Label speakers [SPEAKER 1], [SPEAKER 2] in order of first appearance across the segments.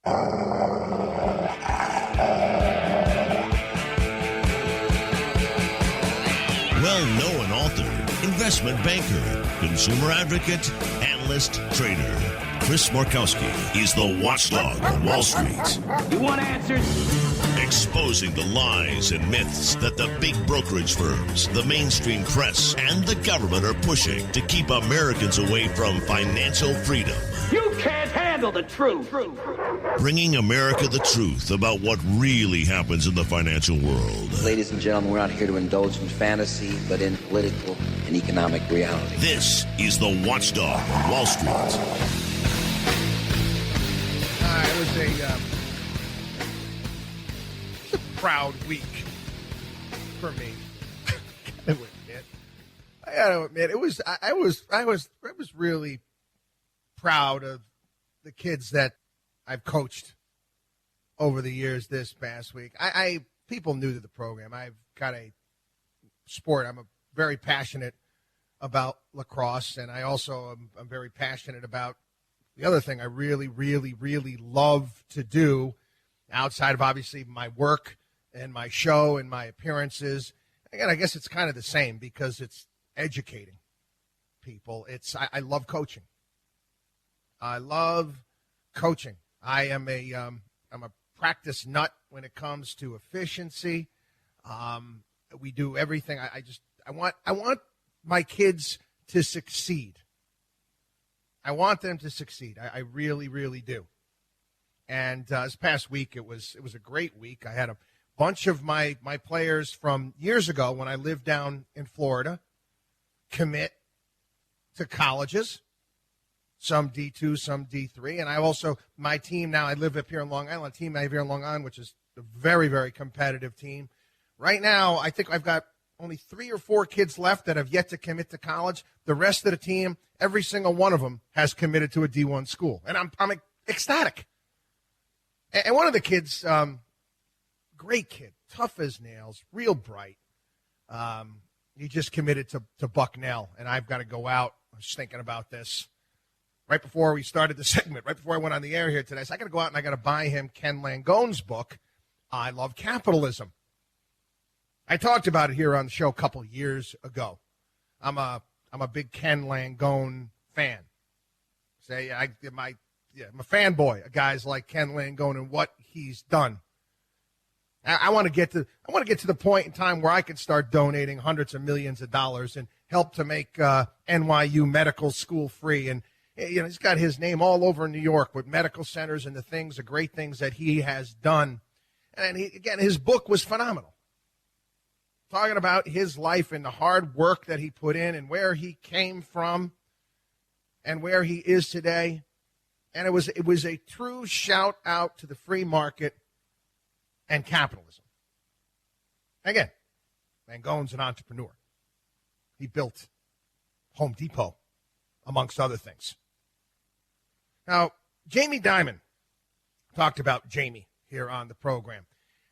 [SPEAKER 1] Well-known author, investment banker, consumer advocate, analyst, trader. Chris Markowski is the watchdog on Wall Street.
[SPEAKER 2] You want answers?
[SPEAKER 1] Exposing the lies and myths that the big brokerage firms, the mainstream press, and the government are pushing to keep Americans away from financial freedom.
[SPEAKER 2] You can't handle the truth.
[SPEAKER 1] Bringing America the truth about what really happens in the financial world.
[SPEAKER 3] Ladies and gentlemen, we're not here to indulge in fantasy, but in political and economic reality.
[SPEAKER 1] This is the Watchdog on Wall Street.
[SPEAKER 4] It was a proud week for me. I gotta admit, it was. I was really proud of the kids that I've coached over the years this past week. People new to the program. I've got a sport. I'm very passionate about lacrosse, and I also I'm very passionate about the other thing I really, really, really love to do outside of obviously my work and my show and my appearances. Again, I guess it's kind of the same because it's educating people. I love coaching. I love coaching. I'm a practice nut when it comes to efficiency. We do everything. I want my kids to succeed. I want them to succeed. I really, really do. And this past week, it was a great week. I had a bunch of my players from years ago when I lived down in Florida commit to colleges, some D2, some D3. And I also, my team now, I live up here in Long Island, team I have here in Long Island, which is a very, very competitive team. Right now, I think I've got only 3 or 4 kids left that have yet to commit to college. The rest of the team, every single one of them has committed to a D1 school. And I'm ecstatic. And one of the kids, great kid, tough as nails, real bright. He just committed to Bucknell, and I've got to go out. I was thinking about this right before we started the segment, right before I went on the air here today. So I got to go out and I got to buy him Ken Langone's book, I Love Capitalism. I talked about it here on the show a couple of years ago. I'm a big Ken Langone fan. I'm a fanboy of guys like Ken Langone and what he's done. I want to get to the point in time where I can start donating hundreds of millions of dollars and help to make NYU medical school free. And he's got his name all over New York with medical centers and the great things that he has done. And his book was phenomenal. Talking about his life and the hard work that he put in and where he came from and where he is today. And it was a true shout out to the free market and capitalism. Again, Langone's an entrepreneur. He built Home Depot, amongst other things. Now, Jamie Dimon talked about Jamie here on the program.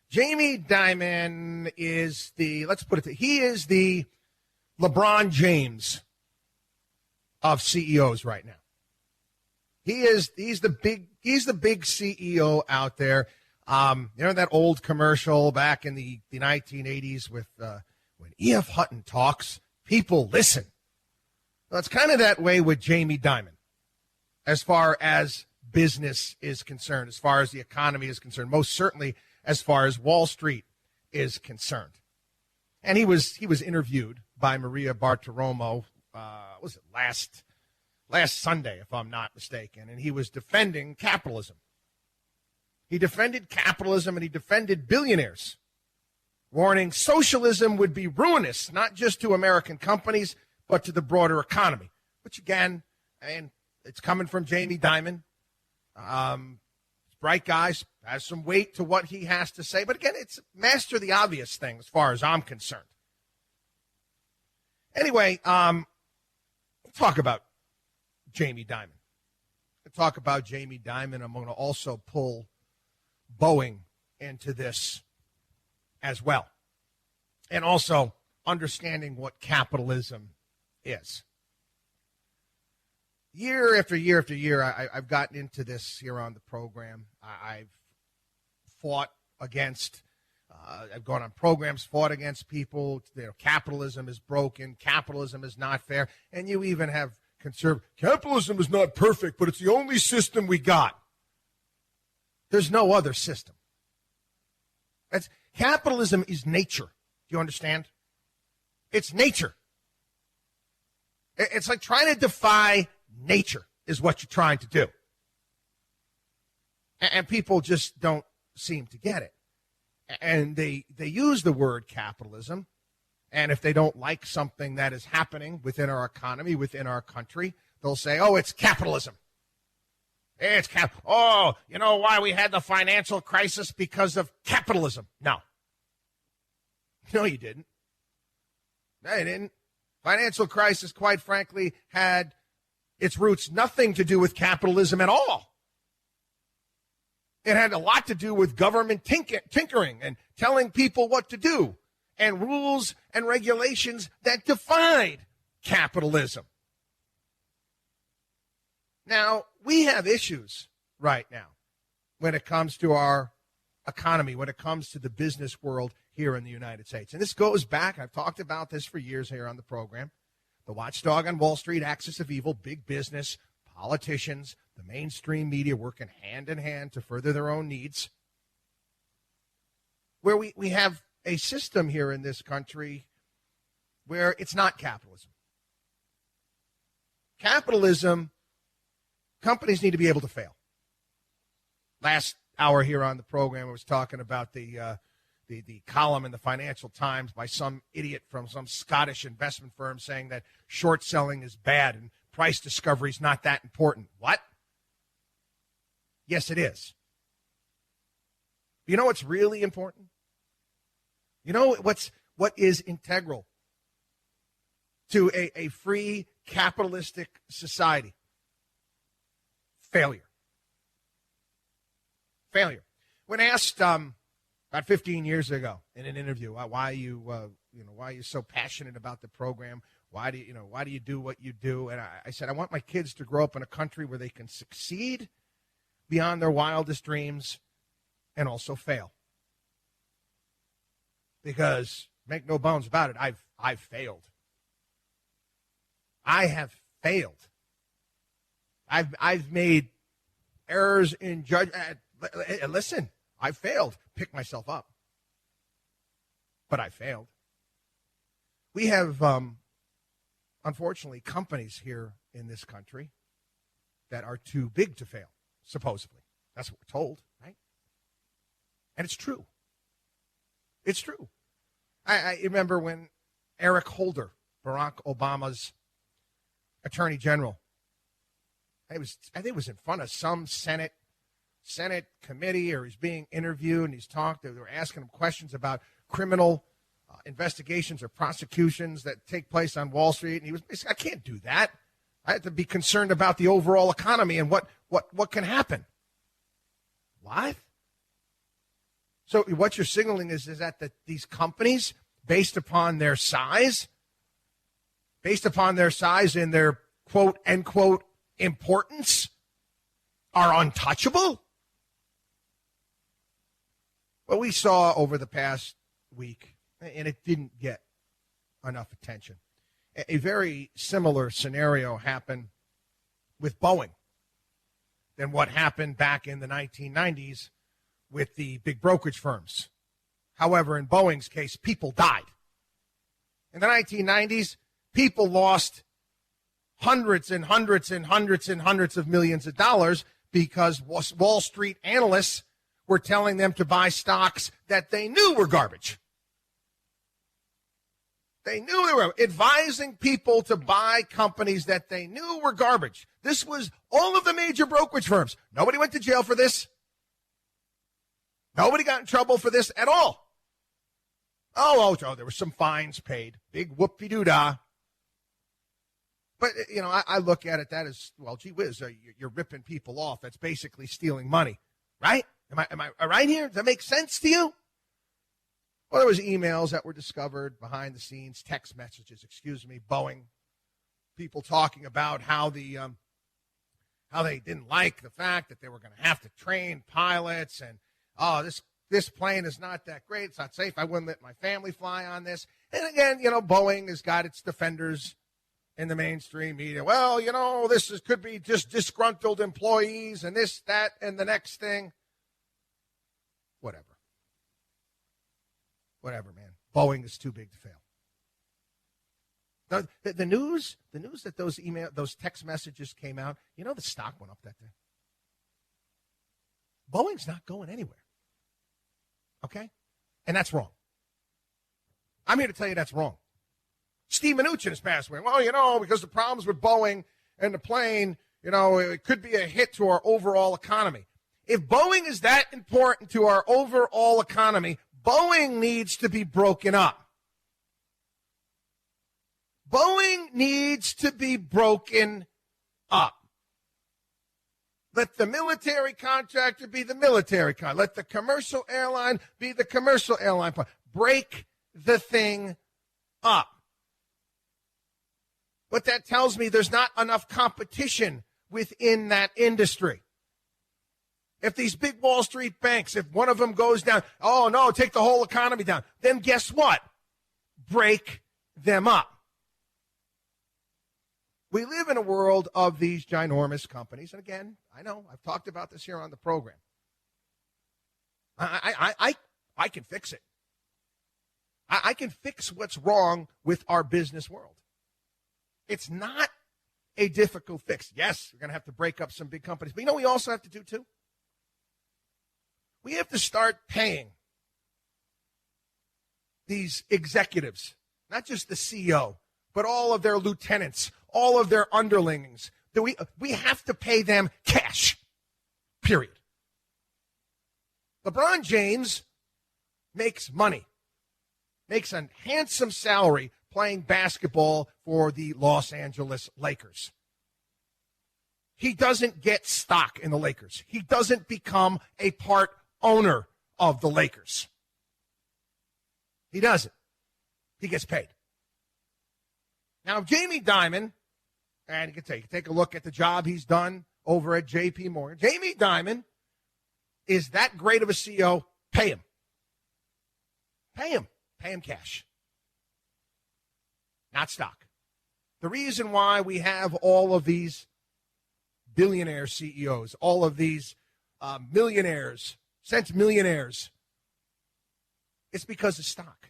[SPEAKER 4] Jamie Dimon is he is the LeBron James of CEOs right now. He's the big CEO out there. That old commercial back in the 1980s with when E.F. Hutton talks, people listen. Well, it's kind of that way with Jamie Dimon as far as business is concerned, as far as the economy is concerned, most certainly as far as Wall Street is concerned. And he was interviewed by Maria Bartiromo, was it last Sunday, if I'm not mistaken, and he was defending capitalism. He defended capitalism and he defended billionaires, warning socialism would be ruinous, not just to American companies, but to the broader economy. Which, again, it's coming from Jamie Dimon. Bright guy, has some weight to what he has to say. But, again, it's master the obvious thing as far as I'm concerned. Anyway, we'll talk about Jamie Dimon. I'm going to also pull Boeing into this as well. And also understanding what capitalism is. year after year after year, I've gotten into this here on the program. I've fought against, I've gone on programs, fought against people. Capitalism is broken. Capitalism is not fair. And you even have capitalism is not perfect, but it's the only system we got. There's no other system. Capitalism is nature. Do you understand? It's nature. It's like trying to defy nature is what you're trying to do. And people just don't seem to get it. And they use the word capitalism. And if they don't like something that is happening within our economy, within our country, they'll say, oh, it's capitalism. Oh, you know why we had the financial crisis? Because of capitalism. No. No, you didn't. No, you didn't. Financial crisis, quite frankly, had its roots nothing to do with capitalism at all. It had a lot to do with government tinkering and telling people what to do and rules and regulations that defied capitalism. Now, we have issues right now when it comes to our economy, when it comes to the business world here in the United States. And this goes back, I've talked about this for years here on the program. The watchdog on Wall Street, axis of evil, big business, politicians, the mainstream media working hand in hand to further their own needs. Where we have a system here in this country where it's not capitalism. Capitalism, companies need to be able to fail. Last hour here on the program, I was talking about the column in the Financial Times by some idiot from some Scottish investment firm saying that short selling is bad and price discovery is not that important. What? Yes, it is. You know what's really important? You know what is integral to a free capitalistic society? Failure. Failure. When asked about 15 years ago in an interview, why are you so passionate about the program? Why do you do what you do? And I said, I want my kids to grow up in a country where they can succeed beyond their wildest dreams and also fail. Because make no bones about it, I've failed. I have failed. I've made errors in judgment. Listen, I failed. Pick myself up. But I failed. We have, unfortunately, companies here in this country that are too big to fail, supposedly. That's what we're told, right? And it's true. It's true. I remember when Eric Holder, Barack Obama's attorney general, I think it was in front of some Senate committee, or he's being interviewed and they were asking him questions about criminal investigations or prosecutions that take place on Wall Street. And he was basically, I can't do that. I have to be concerned about the overall economy and what can happen. What? So what you're signaling is that these companies, based upon their size and their quote, end quote, importance, are untouchable? Well, we saw over the past week, and it didn't get enough attention, a very similar scenario happened with Boeing than what happened back in the 1990s with the big brokerage firms. However, in Boeing's case, people died. In the 1990s, people lost hundreds and hundreds and hundreds and hundreds of millions of dollars because Wall Street analysts were telling them to buy stocks that they knew were garbage. They knew they were advising people to buy companies that they knew were garbage. This was all of the major brokerage firms. Nobody went to jail for this. Nobody got in trouble for this at all. Oh, there were some fines paid. Big whoop-de-doo-dah. But, I look at it that as, well, gee whiz, you're ripping people off. That's basically stealing money, right? Am I right here? Does that make sense to you? Well, there was emails that were discovered behind the scenes, text messages, Boeing, people talking about how the how they didn't like the fact that they were going to have to train pilots and, oh, this plane is not that great. It's not safe. I wouldn't let my family fly on this. And again, Boeing has got its defenders in the mainstream media. Well, could be just disgruntled employees and this, that, and the next thing. Whatever, man. Boeing is too big to fail. The news that those text messages came out, the stock went up that day. Boeing's not going anywhere. Okay? And that's wrong. I'm here to tell you that's wrong. Steve Mnuchin has passed away. Well, because the problems with Boeing and the plane, it could be a hit to our overall economy. If Boeing is that important to our overall economy, Boeing needs to be broken up. Boeing needs to be broken up. Let the military contractor be the military contractor. Let the commercial airline be the commercial airline. Break the thing up. But that tells me there's not enough competition within that industry. If these big Wall Street banks, if one of them goes down, oh, no, take the whole economy down, then guess what? Break them up. We live in a world of these ginormous companies. And again, I know, I've talked about this here on the program. I can fix it. I can fix what's wrong with our business world. It's not a difficult fix. Yes, we're going to have to break up some big companies. But we also have to do, too? We have to start paying these executives, not just the CEO, but all of their lieutenants, all of their underlings. We have to pay them cash, period. LeBron James makes money, makes a handsome salary playing basketball for the Los Angeles Lakers. He doesn't get stock in the Lakers. He doesn't become a part owner of the Lakers. He doesn't. He gets paid. Now, if Jamie Dimon, and you can take a look at the job he's done over at J.P. Morgan. Jamie Dimon is that great of a CEO. Pay him. Pay him. Pay him cash. Not stock. The reason why we have all of these billionaire CEOs, all of these millionaires, since millionaires, it's because of stock.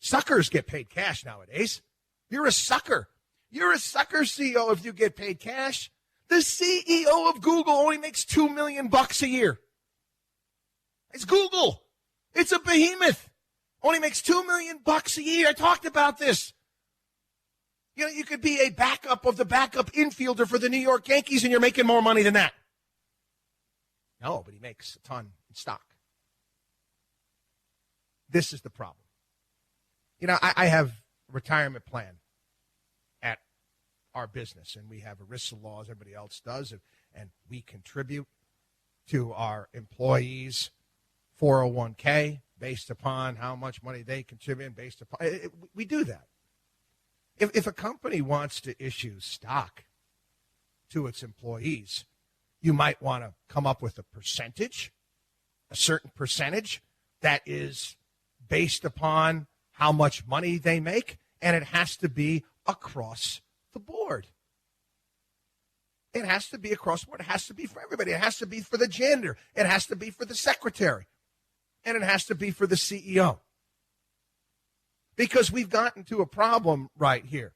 [SPEAKER 4] Suckers get paid cash nowadays. You're a sucker. You're a sucker CEO if you get paid cash. The CEO of Google only makes $2 million a year. It's Google. It's a behemoth. Only makes $2 million a year. I talked about this. You could be a backup of the backup infielder for the New York Yankees, and you're making more money than that. No, but he makes a ton in stock. This is the problem. I have a retirement plan at our business, and we have ERISA laws, everybody else does, and we contribute to our employees' 401k based upon how much money they contribute, we do that. If a company wants to issue stock to its employees, you might want to come up with a certain percentage that is based upon how much money they make, and it has to be across the board. It has to be across the board. It has to be for everybody. It has to be for the janitor. It has to be for the secretary. And it has to be for the CEO. Because we've gotten to a problem right here.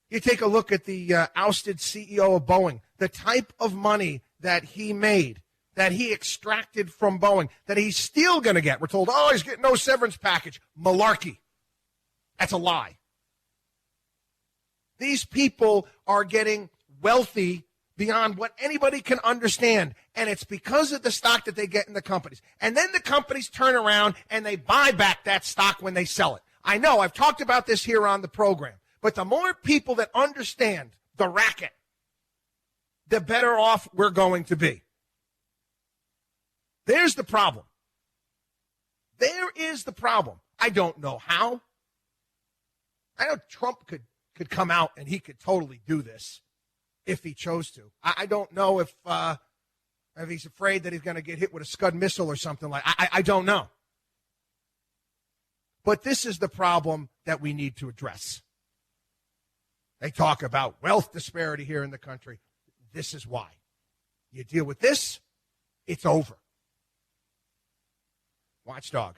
[SPEAKER 4] You take a look at the ousted CEO of Boeing, the type of money that he made, that he extracted from Boeing, that he's still going to get. We're told, he's getting no severance package. Malarkey. That's a lie. These people are getting wealthy beyond what anybody can understand, and it's because of the stock that they get in the companies. And then the companies turn around and they buy back that stock when they sell it. I know, I've talked about this here on the program, but the more people that understand the racket, the better off we're going to be. There's the problem. There is the problem. I don't know how. I know Trump could come out and he could totally do this. if he chose to. I don't know if he's afraid that he's going to get hit with a Scud missile or something like that. I don't know. But this is the problem that we need to address. They talk about wealth disparity here in the country. This is why. You deal with this, it's over. Watchdog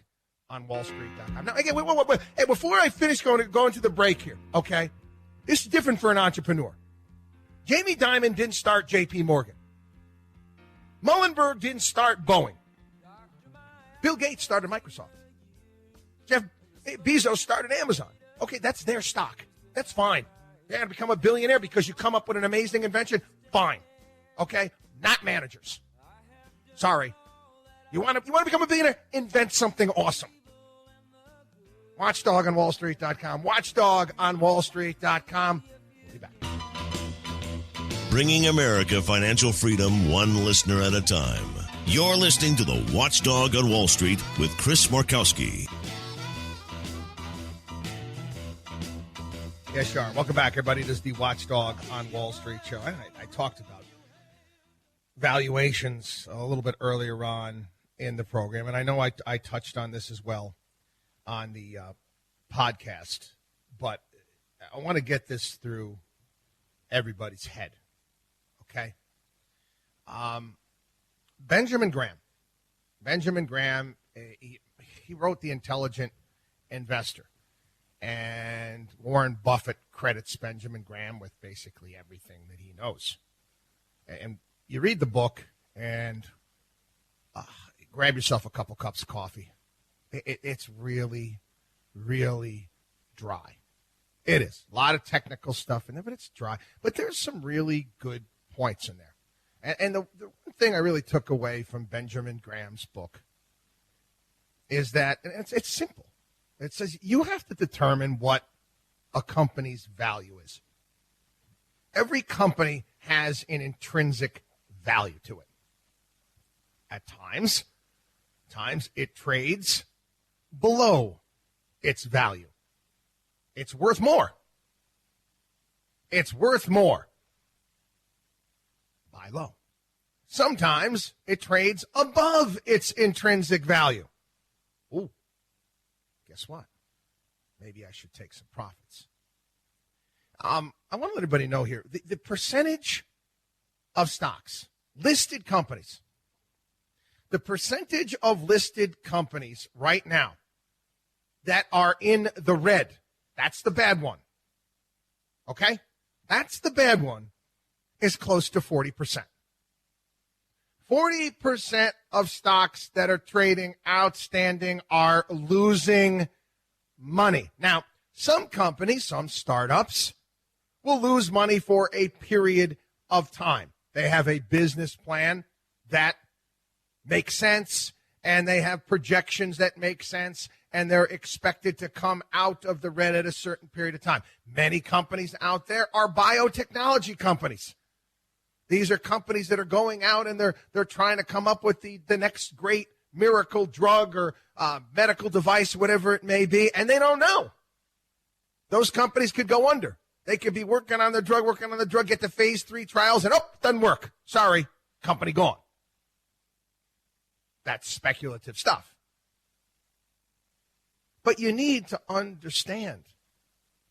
[SPEAKER 4] on WallStreet.com. Now, again, wait. Hey, before I finish going to the break here, okay? This is different for an entrepreneur. Jamie Dimon didn't start J.P. Morgan. Muhlenberg didn't start Boeing. Bill Gates started Microsoft. Jeff Bezos started Amazon. Okay, that's their stock. That's fine. You're going to become a billionaire because you come up with an amazing invention? Fine. Okay? Not managers. Sorry. You want to become a billionaire? Invent something awesome. Watchdog on WallStreet.com. Watchdog on WallStreet.com. We'll be back.
[SPEAKER 1] Bringing America financial freedom one listener at a time. You're listening to the Watchdog on Wall Street with Chris Markowski.
[SPEAKER 4] Yes, sure. Welcome back, everybody. This is the Watchdog on Wall Street show. I talked about valuations a little bit earlier on in the program, and I know I touched on this as well on the podcast, but I want to get this through everybody's head, okay? Benjamin Graham, he wrote The Intelligent Investor, and Warren Buffett credits Benjamin Graham with basically everything that he knows. And you read the book and grab yourself a couple cups of coffee. It's really, really dry. It is. A lot of technical stuff in there, but it's dry. But there's some really good points in there. And the one thing I really took away from Benjamin Graham's book is that it's simple. It says you have to determine what a company's value is. Every company has an intrinsic value to it. At times it trades below its value. It's worth more. Buy low. Sometimes it trades above its intrinsic value. Ooh, guess what? Maybe I should take some profits. I want to let everybody know here, the percentage of stocks, listed companies, the percentage of listed companies right now that are in the red, that's the bad one. Okay? That's the bad one, is close to 40%. 40% of stocks that are trading outstanding are losing money. Now, some companies, some startups, will lose money for a period of time. They have a business plan that makes sense, and they have projections that make sense, and they're expected to come out of the red at a certain period of time. Many companies out there are biotechnology companies. These are companies that are going out and they're trying to come up with the next great miracle drug or medical device, whatever it may be, and they don't know. Those companies could go under. They could be working on the drug, get to phase 3 trials, and doesn't work. Sorry, company gone. That's speculative stuff. But you need to understand,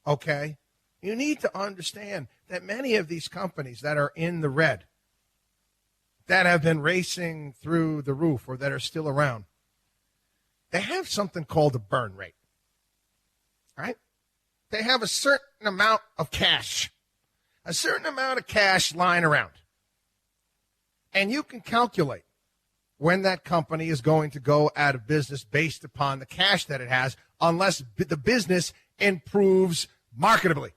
[SPEAKER 4] okay? You need to understand that many of these companies that are in the red, that have been racing through the roof or that are still around, they have something called a burn rate, right? They have a certain amount of cash lying around. And you can calculate when that company is going to go out of business based upon the cash that it has, unless the business improves marketably.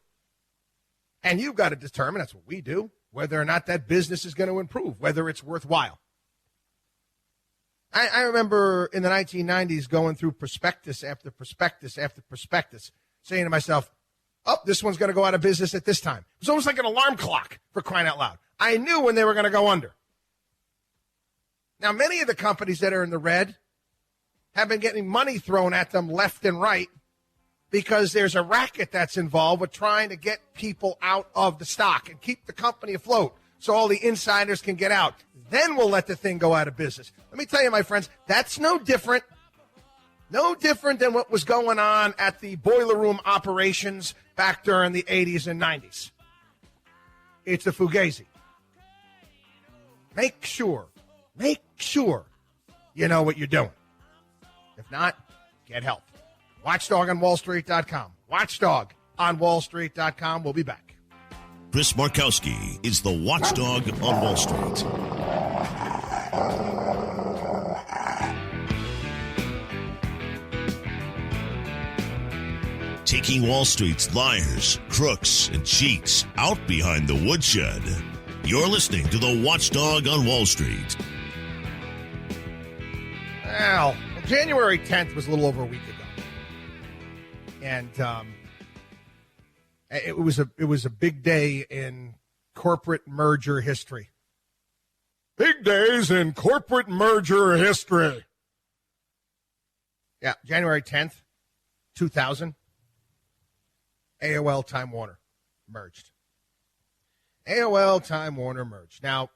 [SPEAKER 4] And you've got to determine, that's what we do, whether or not that business is going to improve, whether it's worthwhile. I remember in the 1990s going through prospectus after prospectus after prospectus, saying to myself, this one's going to go out of business at this time. It was almost like an alarm clock, for crying out loud. I knew when they were going to go under. Now, many of the companies that are in the red have been getting money thrown at them left and right because there's a racket that's involved with trying to get people out of the stock and keep the company afloat so all the insiders can get out. Then we'll let the thing go out of business. Let me tell you, my friends, that's no different than what was going on at the boiler room operations back during the 80s and 90s. It's a fugazi. Make sure you know what you're doing. If not, get help. WatchDogOnWallStreet.com. WatchdogOnWallStreet.com. We'll be back.
[SPEAKER 1] Chris Markowski is the watchdog on Wall Street. Taking Wall Street's liars, crooks, and cheats out behind the woodshed. You're listening to the Watchdog on Wall Street.
[SPEAKER 4] Well, January 10th was a little over a week ago. And it was a big day in corporate merger history. Big days in corporate merger history. Yeah, January 10th, 2000. AOL Time Warner merged. AOL Time Warner merged. Now,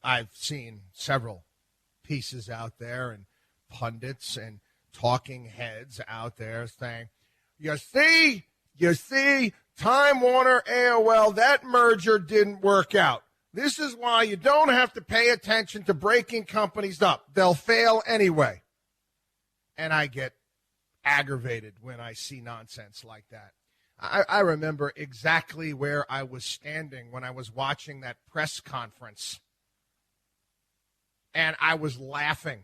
[SPEAKER 4] I've seen several pieces out there and pundits and talking heads out there saying, you see, Time Warner, AOL, that merger didn't work out. This is why you don't have to pay attention to breaking companies up. They'll fail anyway. And I get aggravated when I see nonsense like that. I remember exactly where I was standing when I was watching that press conference. And I was laughing.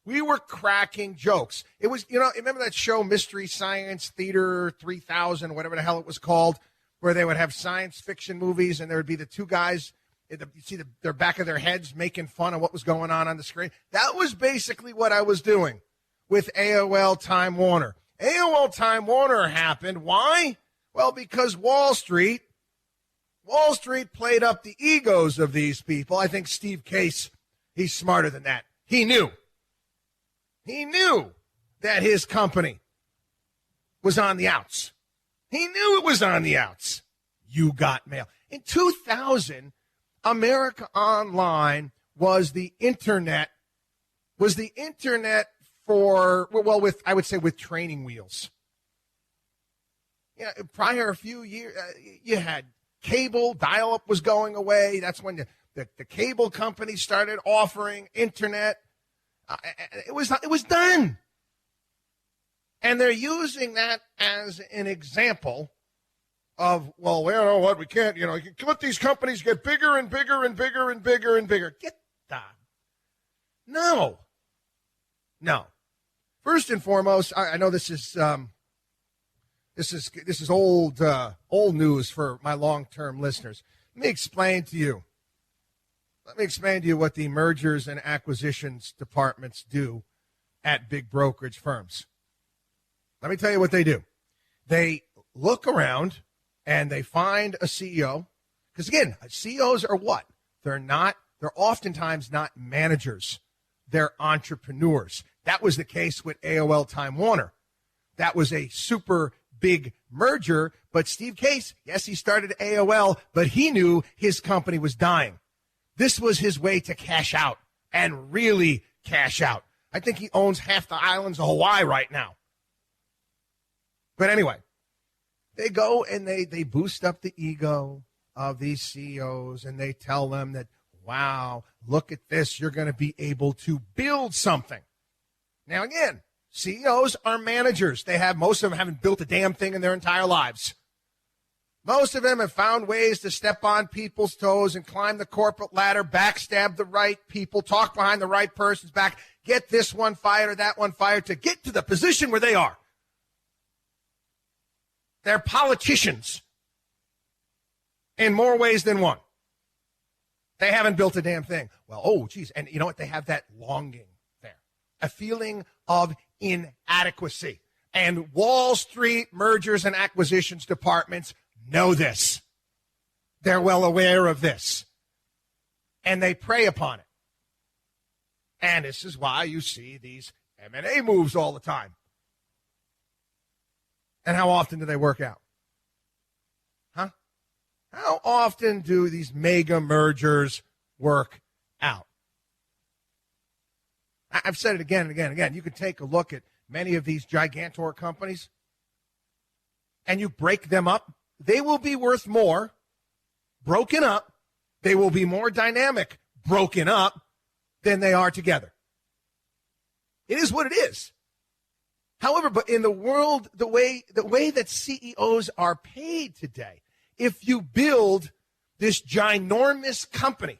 [SPEAKER 4] We were cracking jokes. It was, remember that show, Mystery Science Theater 3000, whatever the hell it was called, where they would have science fiction movies and there would be the two guys, you see their back of their heads making fun of what was going on the screen. That was basically what I was doing with AOL Time Warner. AOL Time Warner happened. Why? Well, because Wall Street played up the egos of these people. I think Steve Case, he's smarter than that. He knew that his company was on the outs. He knew it was on the outs. You got mail. In 2000, America Online was the internet with training wheels. Prior a few years, you had cable, dial-up was going away. That's when the cable companies started offering internet. It was done. And they're using that as an example of, well, you know what, we can't, you can let these companies get bigger and bigger and bigger and bigger and bigger. Get that. No. First and foremost, I know this is old news for my long-term listeners. Let me explain to you what the mergers and acquisitions departments do at big brokerage firms. Let me tell you what they do. They look around and they find a CEO. Because again, CEOs are what? They're oftentimes not managers. They're entrepreneurs. That was the case with AOL Time Warner. That was a super big merger, but Steve Case, yes, he started AOL, but he knew his company was dying. This was his way to cash out and really cash out. I think he owns half the islands of Hawaii right now. But anyway, they go and they boost up the ego of these CEOs and they tell them that, wow, look at this, you're going to be able to build something. Now, again, CEOs are managers. Most of them haven't built a damn thing in their entire lives. Most of them have found ways to step on people's toes and climb the corporate ladder, backstab the right people, talk behind the right person's back, get this one fired or that one fired to get to the position where they are. They're politicians in more ways than one. They haven't built a damn thing. Well, oh, geez. And you know what? They have that longing there, a feeling of inadequacy. And Wall Street mergers and acquisitions departments know this. They're well aware of this. And they prey upon it. And this is why you see these M&A moves all the time. And how often do they work out? Huh? How often do these mega mergers work out? I've said it again and again and again. You can take a look at many of these gigantor companies and you break them up. They will be worth more broken up. They will be more dynamic broken up than they are together. It is what it is. However, but in the world, the way that CEOs are paid today, if you build this ginormous company,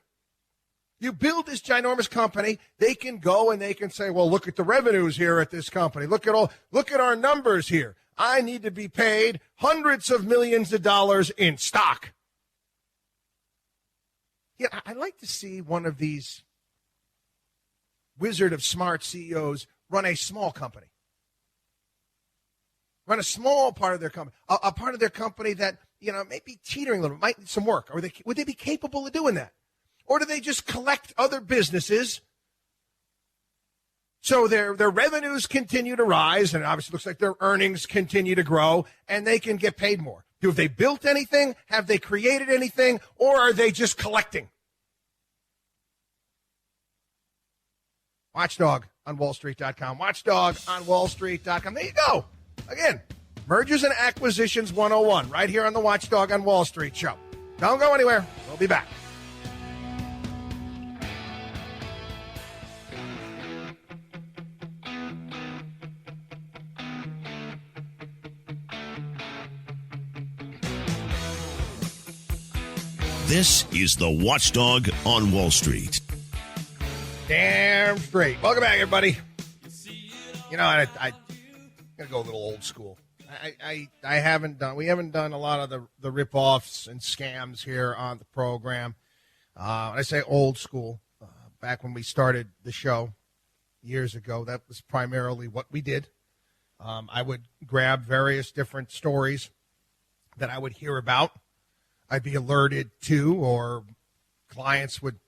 [SPEAKER 4] they can go and they can say, well, look at the revenues here at this company. Look at our numbers here. I need to be paid hundreds of millions of dollars in stock. Yeah, I'd like to see one of these wizard of smart CEOs run a small company. Run a small part of their company, a part of their company that, may be teetering a little, might need some work. Would they be capable of doing that? Or do they just collect other businesses so their revenues continue to rise, and it obviously looks like their earnings continue to grow, and they can get paid more? Have they built anything? Have they created anything? Or are they just collecting? Watchdog on WallStreet.com. Watchdog on WallStreet.com. There you go. Again, Mergers and Acquisitions 101 right here on the Watchdog on Wall Street show. Don't go anywhere. We'll be back.
[SPEAKER 1] This is the Watchdog on Wall Street.
[SPEAKER 4] Damn straight. Welcome back, everybody. I gotta go a little old school. We haven't done a lot of the rip-offs and scams here on the program. When I say old school, back when we started the show years ago, that was primarily what we did. I would grab various different stories that I would hear about. I'd be alerted to, or clients would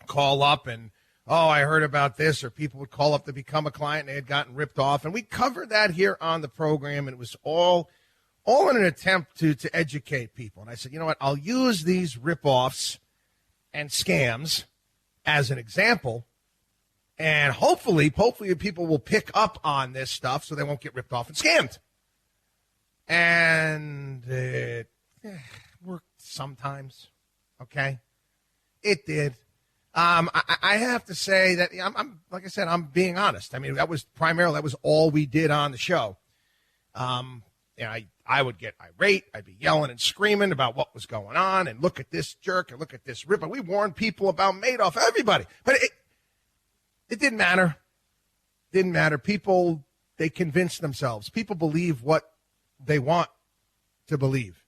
[SPEAKER 4] call up and, I heard about this, or people would call up to become a client and they had gotten ripped off. And we covered that here on the program, and it was all in an attempt to educate people. And I said, you know what, I'll use these rip-offs and scams as an example, and hopefully people will pick up on this stuff so they won't get ripped off and scammed. And it worked sometimes, okay? It did. I have to say that I'm like I said, I'm being honest. I mean, that was all we did on the show. I would get irate. I'd be yelling and screaming about what was going on, and look at this jerk and look at this ripper. We warned people about Madoff, everybody, but it didn't matter. Didn't matter. People, they convinced themselves. People believe what they want to believe,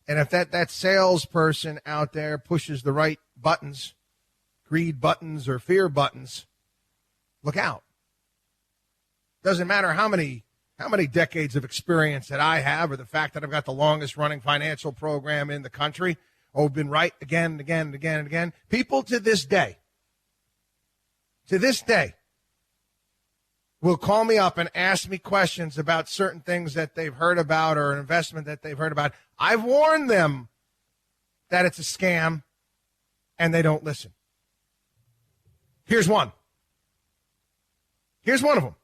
[SPEAKER 4] and if that salesperson out there pushes the right buttons, greed buttons or fear buttons, look out. Doesn't matter how many decades of experience that I have, or the fact that I've got the longest running financial program in the country, or been right again and again and again and again. People to this day will call me up and ask me questions about certain things that they've heard about or an investment that they've heard about. I've warned them that it's a scam, and they don't listen. Here's one of them.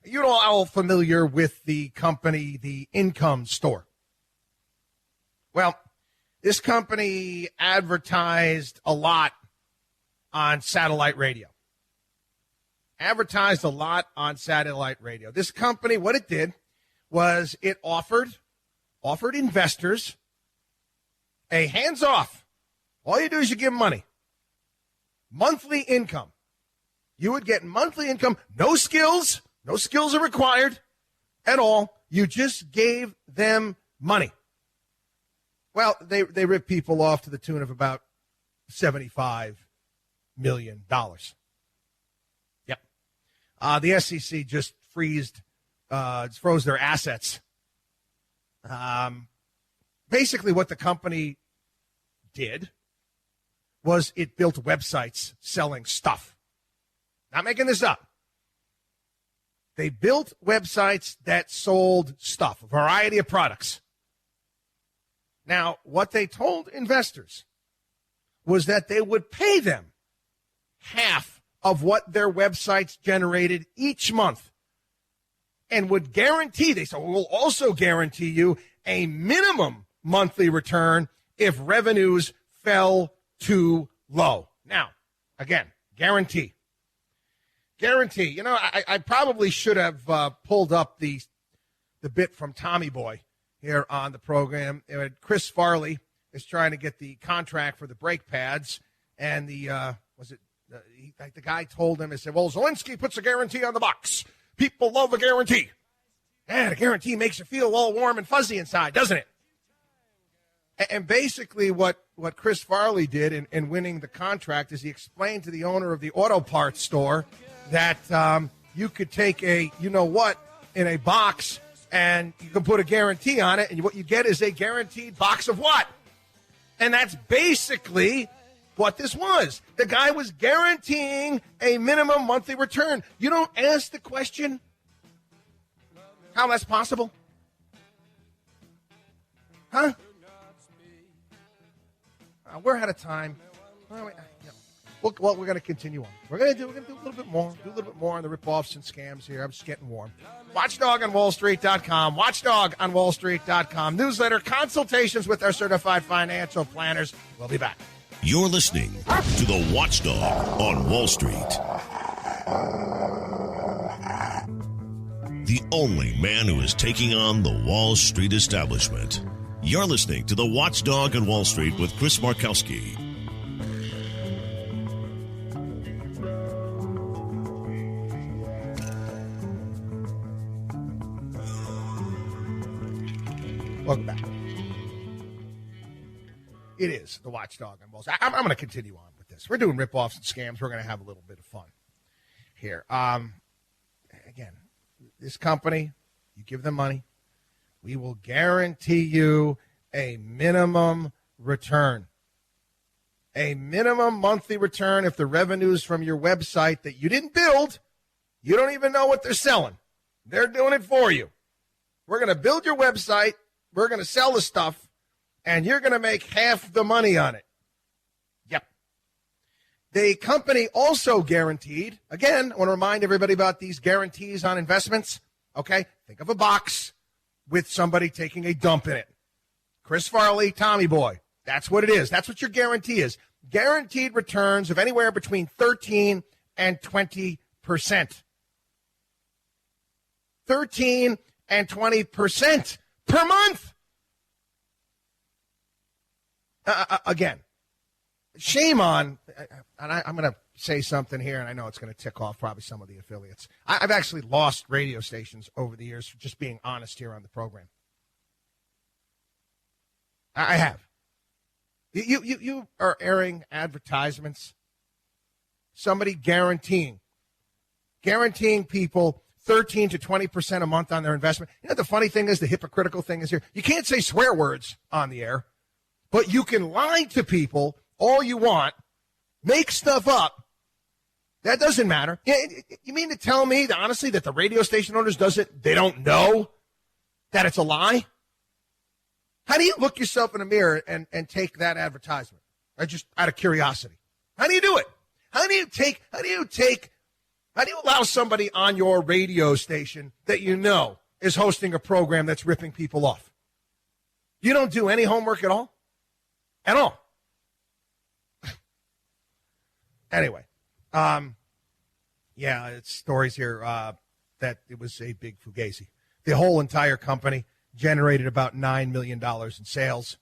[SPEAKER 4] You're all familiar with the company, the Income Store. Well, this company advertised a lot on satellite radio. This company, what it did was it offered investors a hands-off. All you do is you give them money. Monthly income. You would get monthly income. No skills are required at all. You just gave them money. Well, they ripped people off to the tune of about $75 million. Yep. The SEC just froze their assets. Basically what the company did was it built websites selling stuff. Not making this up. They built websites that sold stuff, a variety of products. Now, what they told investors was that they would pay them half of what their websites generated each month and would guarantee, they said, we'll also guarantee you a minimum monthly return if revenues fell too low. Now, again, guarantee. Guarantee. You know, I probably should have pulled up the bit from Tommy Boy here on the program. Chris Farley is trying to get the contract for the brake pads, and the guy told him, he said, well, Zelensky puts a guarantee on the box. People love a guarantee. And a guarantee makes you feel all warm and fuzzy inside, doesn't it? And basically what Chris Farley did in winning the contract is he explained to the owner of the auto parts store that you could take a you-know-what in a box and you can put a guarantee on it, and what you get is a guaranteed box of what? And that's basically what this was. The guy was guaranteeing a minimum monthly return. You don't ask the question how that's possible? Huh? We're out of time. Well, we're going to continue on. We're going to do a little bit more. Do a little bit more on the ripoffs and scams here. I'm just getting warm. WatchDogOnWallStreet.com. WatchDogOnWallStreet.com. Newsletter, consultations with our certified financial planners. We'll be back.
[SPEAKER 1] You're listening to the Watchdog on Wall Street. The only man who is taking on the Wall Street establishment. You're listening to the Watchdog on Wall Street with Chris Markowski.
[SPEAKER 4] Welcome back. It is the Watchdog on Wall Street. I'm going to continue on with this. We're doing ripoffs and scams. We're going to have a little bit of fun here. Again, this company, you give them money, we will guarantee you a minimum return. A minimum monthly return if the revenues from your website that you didn't build, you don't even know what they're selling. They're doing it for you. We're going to build your website. We're going to sell the stuff, and you're going to make half the money on it. Yep. The company also guaranteed, again, I want to remind everybody about these guarantees on investments. Okay, think of a box with somebody taking a dump in it. Chris Farley, Tommy Boy, that's what it is. That's what your guarantee is. Guaranteed returns of anywhere between 13 and 20%. 13 and 20% per month. Again, shame on, and I'm going to say something here, and I know it's going to tick off probably some of the affiliates. I've actually lost radio stations over the years for just being honest here on the program. I have. You are airing advertisements, somebody guaranteeing people 13 to 20% a month on their investment. You know, the funny thing is, the hypocritical thing is here, you can't say swear words on the air, but you can lie to people all you want, make stuff up. That doesn't matter. You mean to tell me that, honestly, that the radio station owners they don't know that it's a lie? How do you look yourself in the mirror and take that advertisement? Just out of curiosity. How do you do it? How do you allow somebody on your radio station that you know is hosting a program that's ripping people off? You don't do any homework at all? At all. Anyway, it's stories here that it was a big fugazi. The whole entire company generated about $9 million in sales.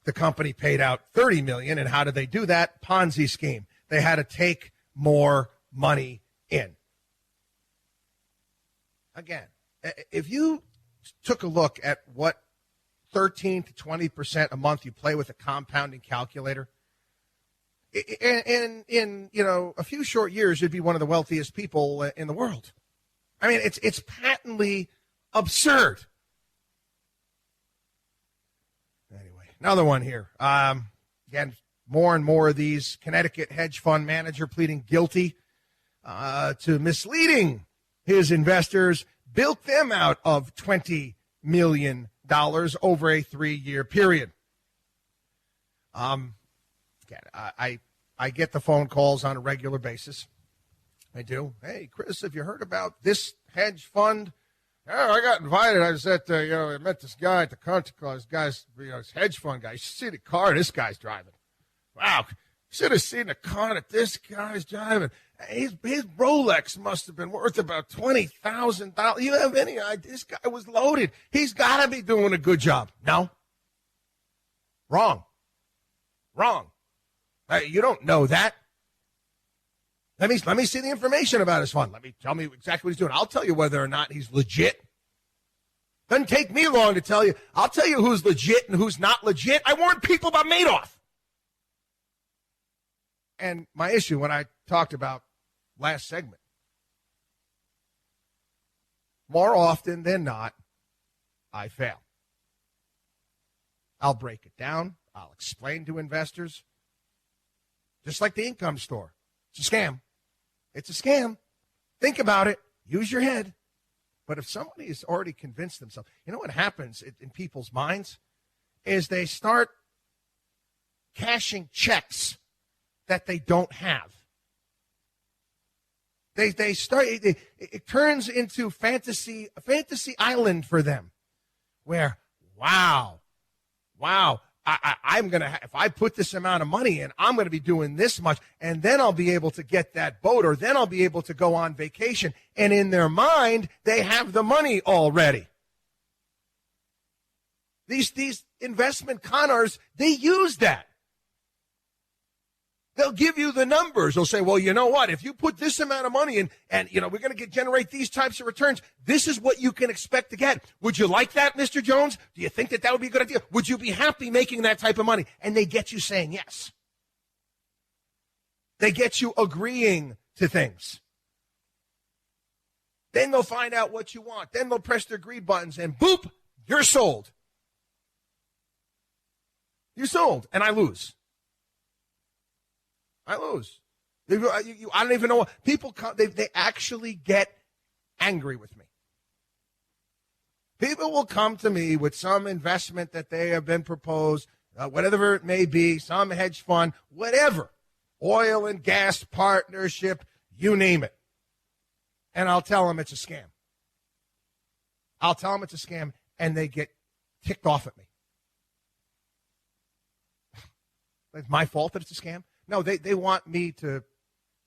[SPEAKER 4] The company paid out $30 million, and how did they do that? Ponzi scheme. They had to take more money in. Again, if you took a look at what 13 to 20% a month you play with a compounding calculator, in a few short years, you'd be one of the wealthiest people in the world. I mean, it's patently absurd. Anyway, another one here. Again, more and more of these. Connecticut hedge fund manager pleading guilty to misleading his investors, bilked them out of $20 million over a 3-year period. I get the phone calls on a regular basis. I do. Hey, Chris, have you heard about this hedge fund? Oh, I got invited. I was at, I met this guy at the country club. This guy's, this hedge fund guy. You should see the car this guy's driving. Wow. You should have seen the car that this guy's driving. His Rolex must have been worth about $20,000. You have any idea? This guy was loaded. He's got to be doing a good job. No. Wrong. You don't know that. Let me see the information about his fund. Tell me exactly what he's doing. I'll tell you whether or not he's legit. Doesn't take me long to tell you. I'll tell you who's legit and who's not legit. I warned people about Madoff. And my issue when I talked about last segment, more often than not, I fail. I'll break it down. I'll explain to investors. Just like the income store. It's a scam. It's a scam. Think about it. Use your head. But if somebody has already convinced themselves, you know what happens in people's minds is they start cashing checks that they don't have. They start. It turns into a fantasy island for them, where wow. I'm going to, if I put this amount of money in, I'm going to be doing this much, and then I'll be able to get that boat, or then I'll be able to go on vacation. And in their mind, they have the money already. These investment conners, they use that. They'll give you the numbers. They'll say, well, you know what? If you put this amount of money in and, we're going to generate these types of returns, this is what you can expect to get. Would you like that, Mr. Jones? Do you think that would be a good idea? Would you be happy making that type of money? And they get you saying yes. They get you agreeing to things. Then they'll find out what you want. Then they'll press their greed buttons and boop, you're sold. You sold, and I lose. I lose. I don't even know. People come, they actually get angry with me. People will come to me with some investment that they have been proposed, whatever it may be, some hedge fund, whatever, oil and gas partnership, you name it. And I'll tell them it's a scam. And they get ticked off at me. It's my fault that it's a scam? No, they want me to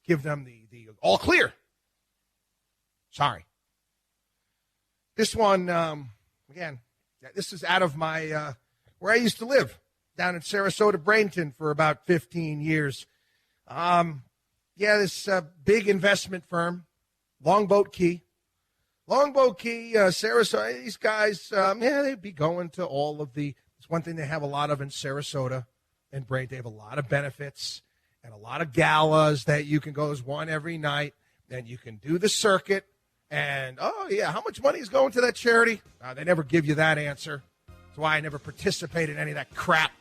[SPEAKER 4] give them the all clear. Sorry. This one, again, this is out of my, where I used to live, down in Sarasota, Bradenton, for about 15 years. This big investment firm, Longboat Key. Sarasota, these guys, they'd be going to all of it's one thing they have a lot of in Sarasota and Bradenton. They have a lot of benefits and a lot of galas that you can go. There's one every night. Then you can do the circuit. And, how much money is going to that charity? They never give you that answer. That's why I never participate in any of that crap.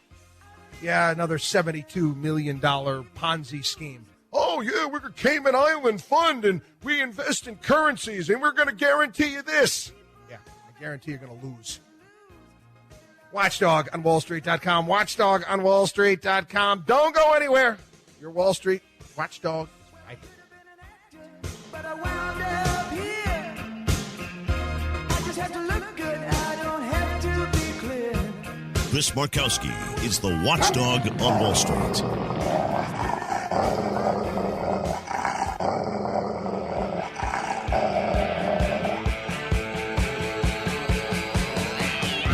[SPEAKER 4] Yeah, another $72 million Ponzi scheme. Oh, yeah, we're a Cayman Island fund, and we invest in currencies, and we're going to guarantee you this. Yeah, I guarantee you're going to lose. Watchdog on WallStreet.com. Watchdog on WallStreet.com. Don't go anywhere. Your Wall Street watchdog right here.
[SPEAKER 5] But I wound up here. I just have to look good. I don't have to be clear.
[SPEAKER 1] Chris Markowski is the watchdog on Wall Street.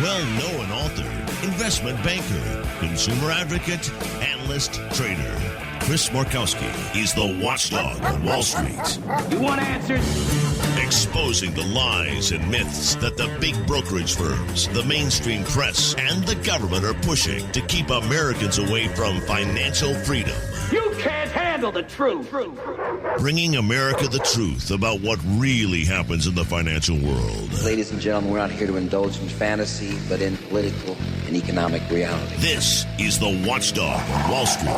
[SPEAKER 1] Well-known author, investment banker, consumer advocate, analyst, trader. Chris Markowski is the watchdog on Wall Street.
[SPEAKER 2] You want answers?
[SPEAKER 1] Exposing the lies and myths that the big brokerage firms, the mainstream press, and the government are pushing to keep Americans away from financial freedom.
[SPEAKER 2] You can't handle the truth.
[SPEAKER 1] Bringing America the truth about what really happens in the financial world.
[SPEAKER 3] Ladies and gentlemen, we're not here to indulge in fantasy, but in political and economic reality.
[SPEAKER 1] This is the Watchdog on Wall Street.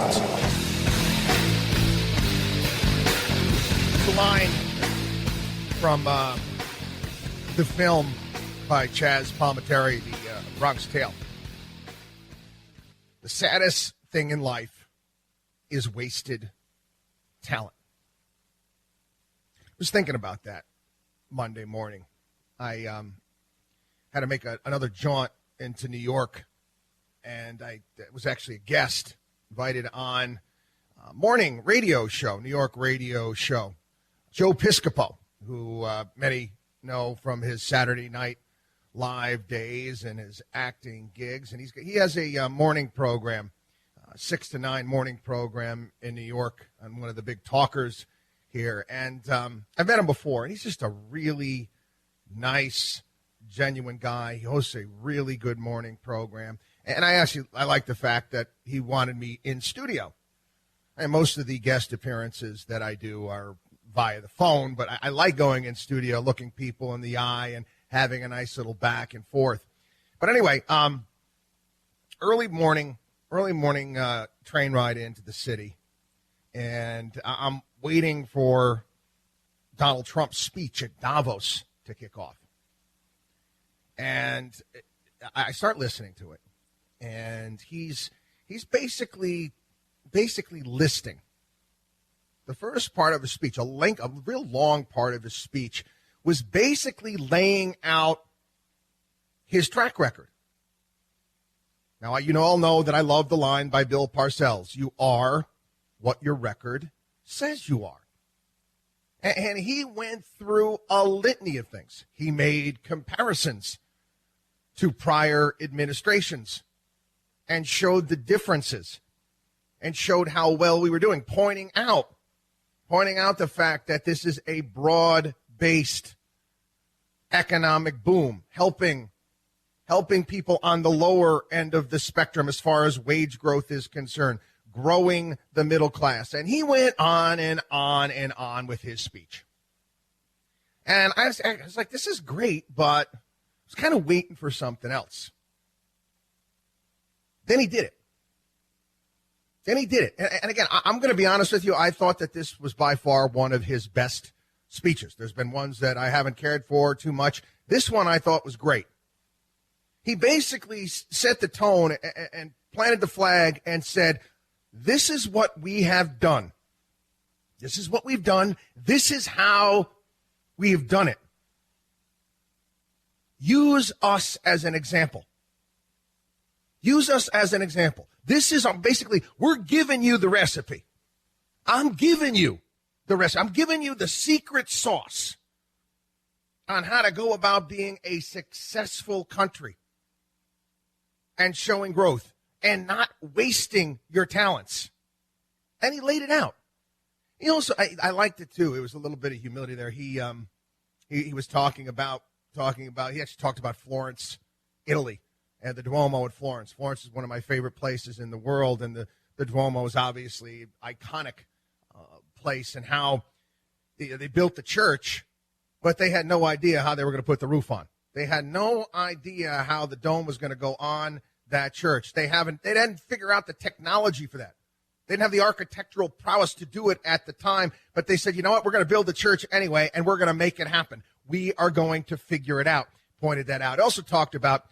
[SPEAKER 4] The line from the film by Chaz Palminteri, The Bronx Tale. The saddest thing in life is wasted talent. I was thinking about that Monday morning. I had to make another jaunt into New York, and I was actually a guest invited on a morning radio show, New York radio show. Joe Piscopo, who many know from his Saturday Night Live days and his acting gigs, and he has a morning program, 6 to 9 morning program in New York. I'm one of the big talkers here, and I've met him before, and he's just a really nice, genuine guy. He hosts a really good morning program, and I like the fact that he wanted me in studio. And most of the guest appearances that I do are via the phone, but I like going in studio, looking people in the eye, and having a nice little back and forth. But anyway, early morning train ride into the city, and I'm waiting for Donald Trump's speech at Davos to kick off. And I start listening to it, and he's basically listing the first part of his speech, a real long part of his speech, was basically laying out his track record. Now, you all know that I love the line by Bill Parcells, "You are what your record says you are." And he went through a litany of things. He made comparisons to prior administrations and showed the differences and showed how well we were doing, pointing out the fact that this is a broad-based economic boom, helping people on the lower end of the spectrum as far as wage growth is concerned, growing the middle class. And he went on and on and on with his speech. And I was like, this is great, but I was kind of waiting for something else. Then he did it. And again, I'm going to be honest with you. I thought that this was by far one of his best speeches. There's been ones that I haven't cared for too much. This one I thought was great. He basically set the tone and planted the flag and said, this is what we have done. This is what we've done. This is how we have done it. Use us as an example. Use us as an example. This is basically, we're giving you the recipe. I'm giving you the recipe. I'm giving you the secret sauce on how to go about being a successful country and showing growth and not wasting your talents. And he laid it out. He also, I liked it too. It was a little bit of humility there. He was talking about, he actually talked about Florence, Italy, and the Duomo at Florence. Florence is one of my favorite places in the world, and the Duomo is obviously an iconic place, and how they built the church, but they had no idea how they were going to put the roof on. They had no idea how the dome was going to go on that church. They didn't figure out the technology for that. They didn't have the architectural prowess to do it at the time, but they said, you know what, we're going to build the church anyway, and we're going to make it happen. We are going to figure it out. Pointed that out. Also talked about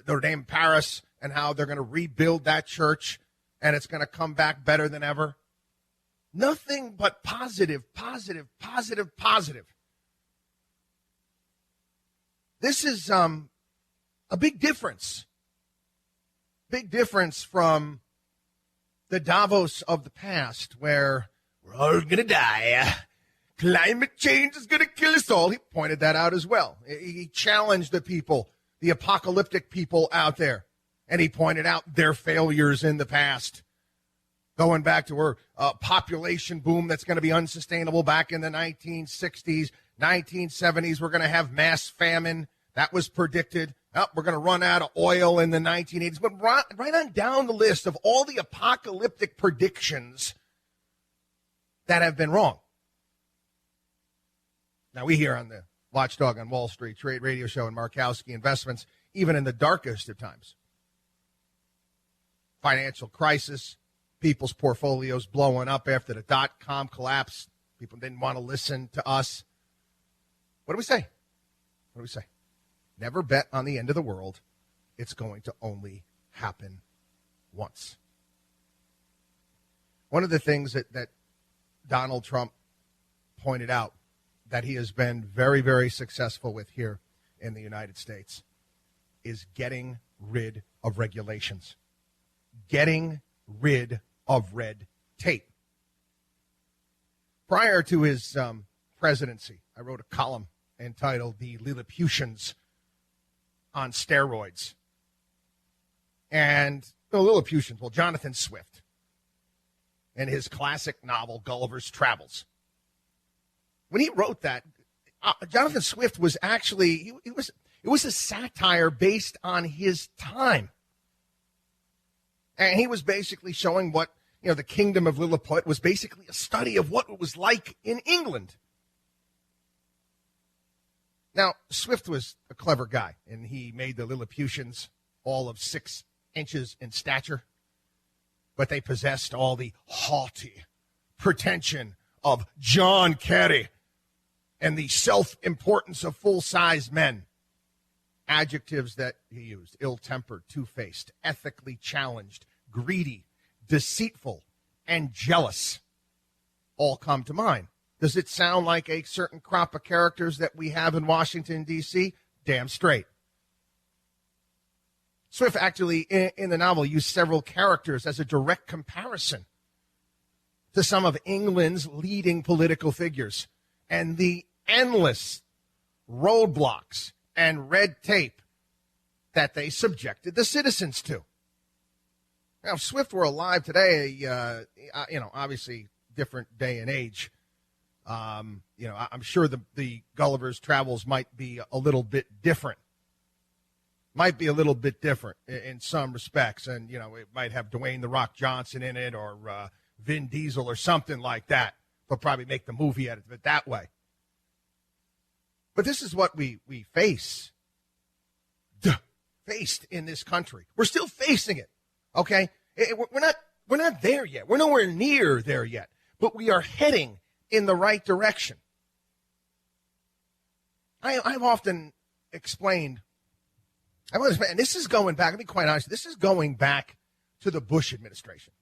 [SPEAKER 4] Notre Dame Paris and how they're going to rebuild that church, and it's going to come back better than ever. Nothing but positive. This is a big difference. Big difference from the Davos of the past, where we're all going to die. Climate change is going to kill us all. He pointed that out as well. He challenged the people, the apocalyptic people out there, and he pointed out their failures in the past, going back to a population boom that's going to be unsustainable back in the 1960s, 1970s. We're going to have mass famine. That was predicted. We're going to run out of oil in the 1980s. But right on down the list of all the apocalyptic predictions that have been wrong. Now, we here on the Watchdog on Wall Street Trade Radio Show and Markowski Investments, even in the darkest of times. Financial crisis, people's portfolios blowing up after the dot-com collapse. People didn't want to listen to us. What do we say? What do we say? Never bet on the end of the world. It's going to only happen once. One of the things that Donald Trump pointed out that he has been very, very successful with here in the United States is getting rid of regulations, getting rid of red tape. Prior to his presidency, I wrote a column entitled The Lilliputians on Steroids. And the Lilliputians, well, Jonathan Swift and his classic novel, Gulliver's Travels. When he wrote that, Jonathan Swift was actually, it was a satire based on his time. And he was basically showing what, the kingdom of Lilliput was basically a study of what it was like in England. Now, Swift was a clever guy, and he made the Lilliputians all of 6 inches in stature, but they possessed all the haughty pretension of John Kerry and the self-importance of full-size men. Adjectives that he used: ill-tempered, two-faced, ethically challenged, greedy, deceitful, and jealous all come to mind. Does it sound like a certain crop of characters that we have in Washington, D.C.? Damn straight. Swift actually, in the novel, used several characters as a direct comparison to some of England's leading political figures and the endless roadblocks and red tape that they subjected the citizens to. Now, if Swift were alive today, obviously different day and age, I'm sure the Gulliver's Travels might be a little bit different. Might be a little bit different in some respects. And, it might have Dwayne "The Rock" Johnson in it, or Vin Diesel or something like that. They'll probably make the movie out of it that way. But this is what we face. Faced in this country. We're still facing it. Okay? We're not there yet. We're nowhere near there yet. But we are heading in the right direction. I've often explained, and this is going back, to be quite honest, this is going back to the Bush administration.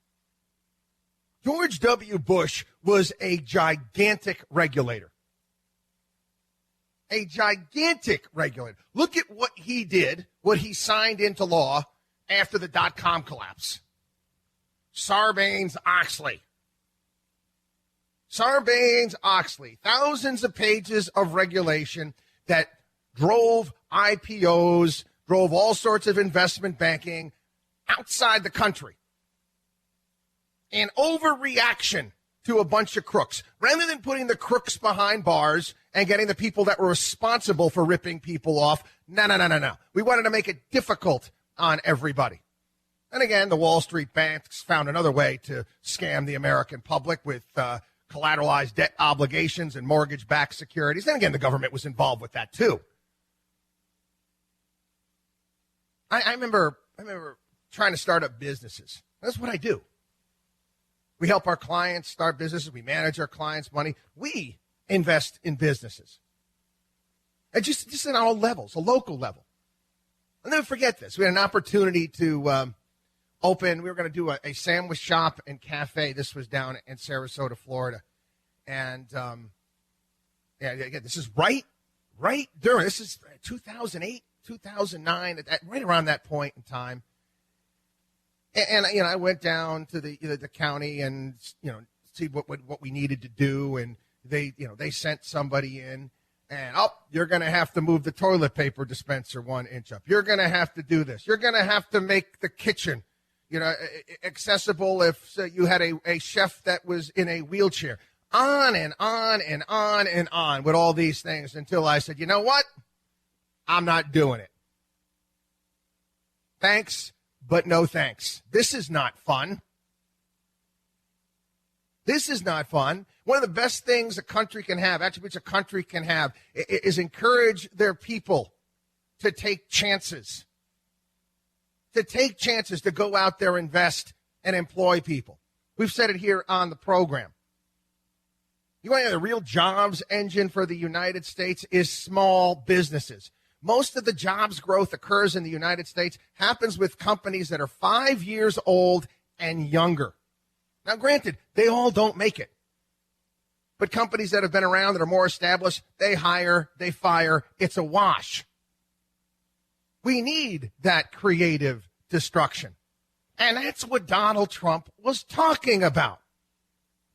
[SPEAKER 4] George W. Bush was a gigantic regulator. A gigantic regulator. Look at what he did, what he signed into law after the dot-com collapse. Sarbanes-Oxley. Sarbanes-Oxley. Thousands of pages of regulation that drove IPOs, drove all sorts of investment banking outside the country. An overreaction to a bunch of crooks. Rather than putting the crooks behind bars and getting the people that were responsible for ripping people off, no. We wanted to make it difficult on everybody. And again, the Wall Street banks found another way to scam the American public with collateralized debt obligations and mortgage-backed securities. And again, the government was involved with that too. I remember trying to start up businesses. That's what I do. We help our clients start businesses. We manage our clients' money. We invest in businesses. And just at all levels, a local level. I'll never forget this. We had an opportunity to open. We were going to do a sandwich shop and cafe. This was down in Sarasota, Florida. And, this is right during, this is 2008, 2009, right around that point in time. And I went down to the county and, see what we needed to do. And they sent somebody in. And, you're going to have to move the toilet paper dispenser 1 inch up. You're going to have to do this. You're going to have to make the kitchen, accessible if you had a chef that was in a wheelchair. On and on and on and on with all these things until I said, you know what? I'm not doing it. Thanks, but no thanks. This is not fun. This is not fun. One of the best things a country can have, attributes a country can have, is encourage their people to take chances. To take chances, to go out there, invest, and employ people. We've said it here on the program. You want to know the real jobs engine for the United States is small businesses. Most of the jobs growth occurs in the United States, happens with companies that are 5 years old and younger. Now, granted, they all don't make it. But companies that have been around, that are more established, they hire, they fire. It's a wash. We need that creative destruction. And that's what Donald Trump was talking about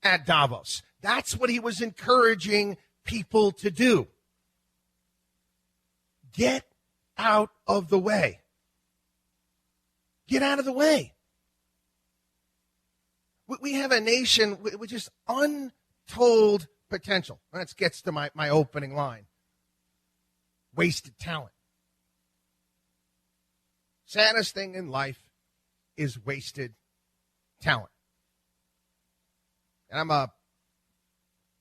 [SPEAKER 4] at Davos. That's what he was encouraging people to do. Get out of the way. Get out of the way. We have a nation with just untold potential. That gets to my opening line. Wasted talent. Saddest thing in life is wasted talent. And I'm a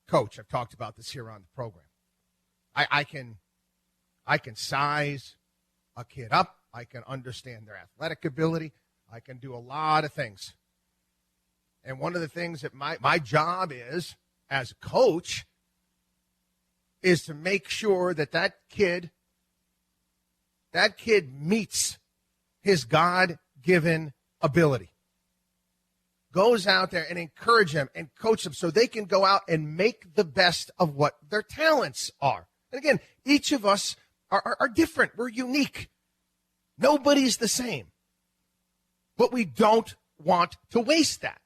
[SPEAKER 4] coach. I've talked about this here on the program. I can size a kid up. I can understand their athletic ability. I can do a lot of things. And one of the things that my job is as a coach is to make sure that kid meets his God-given ability. Goes out there and encourage them and coach them so they can go out and make the best of what their talents are. And again, each of us are different. We're unique. Nobody's the same. But we don't want to waste that.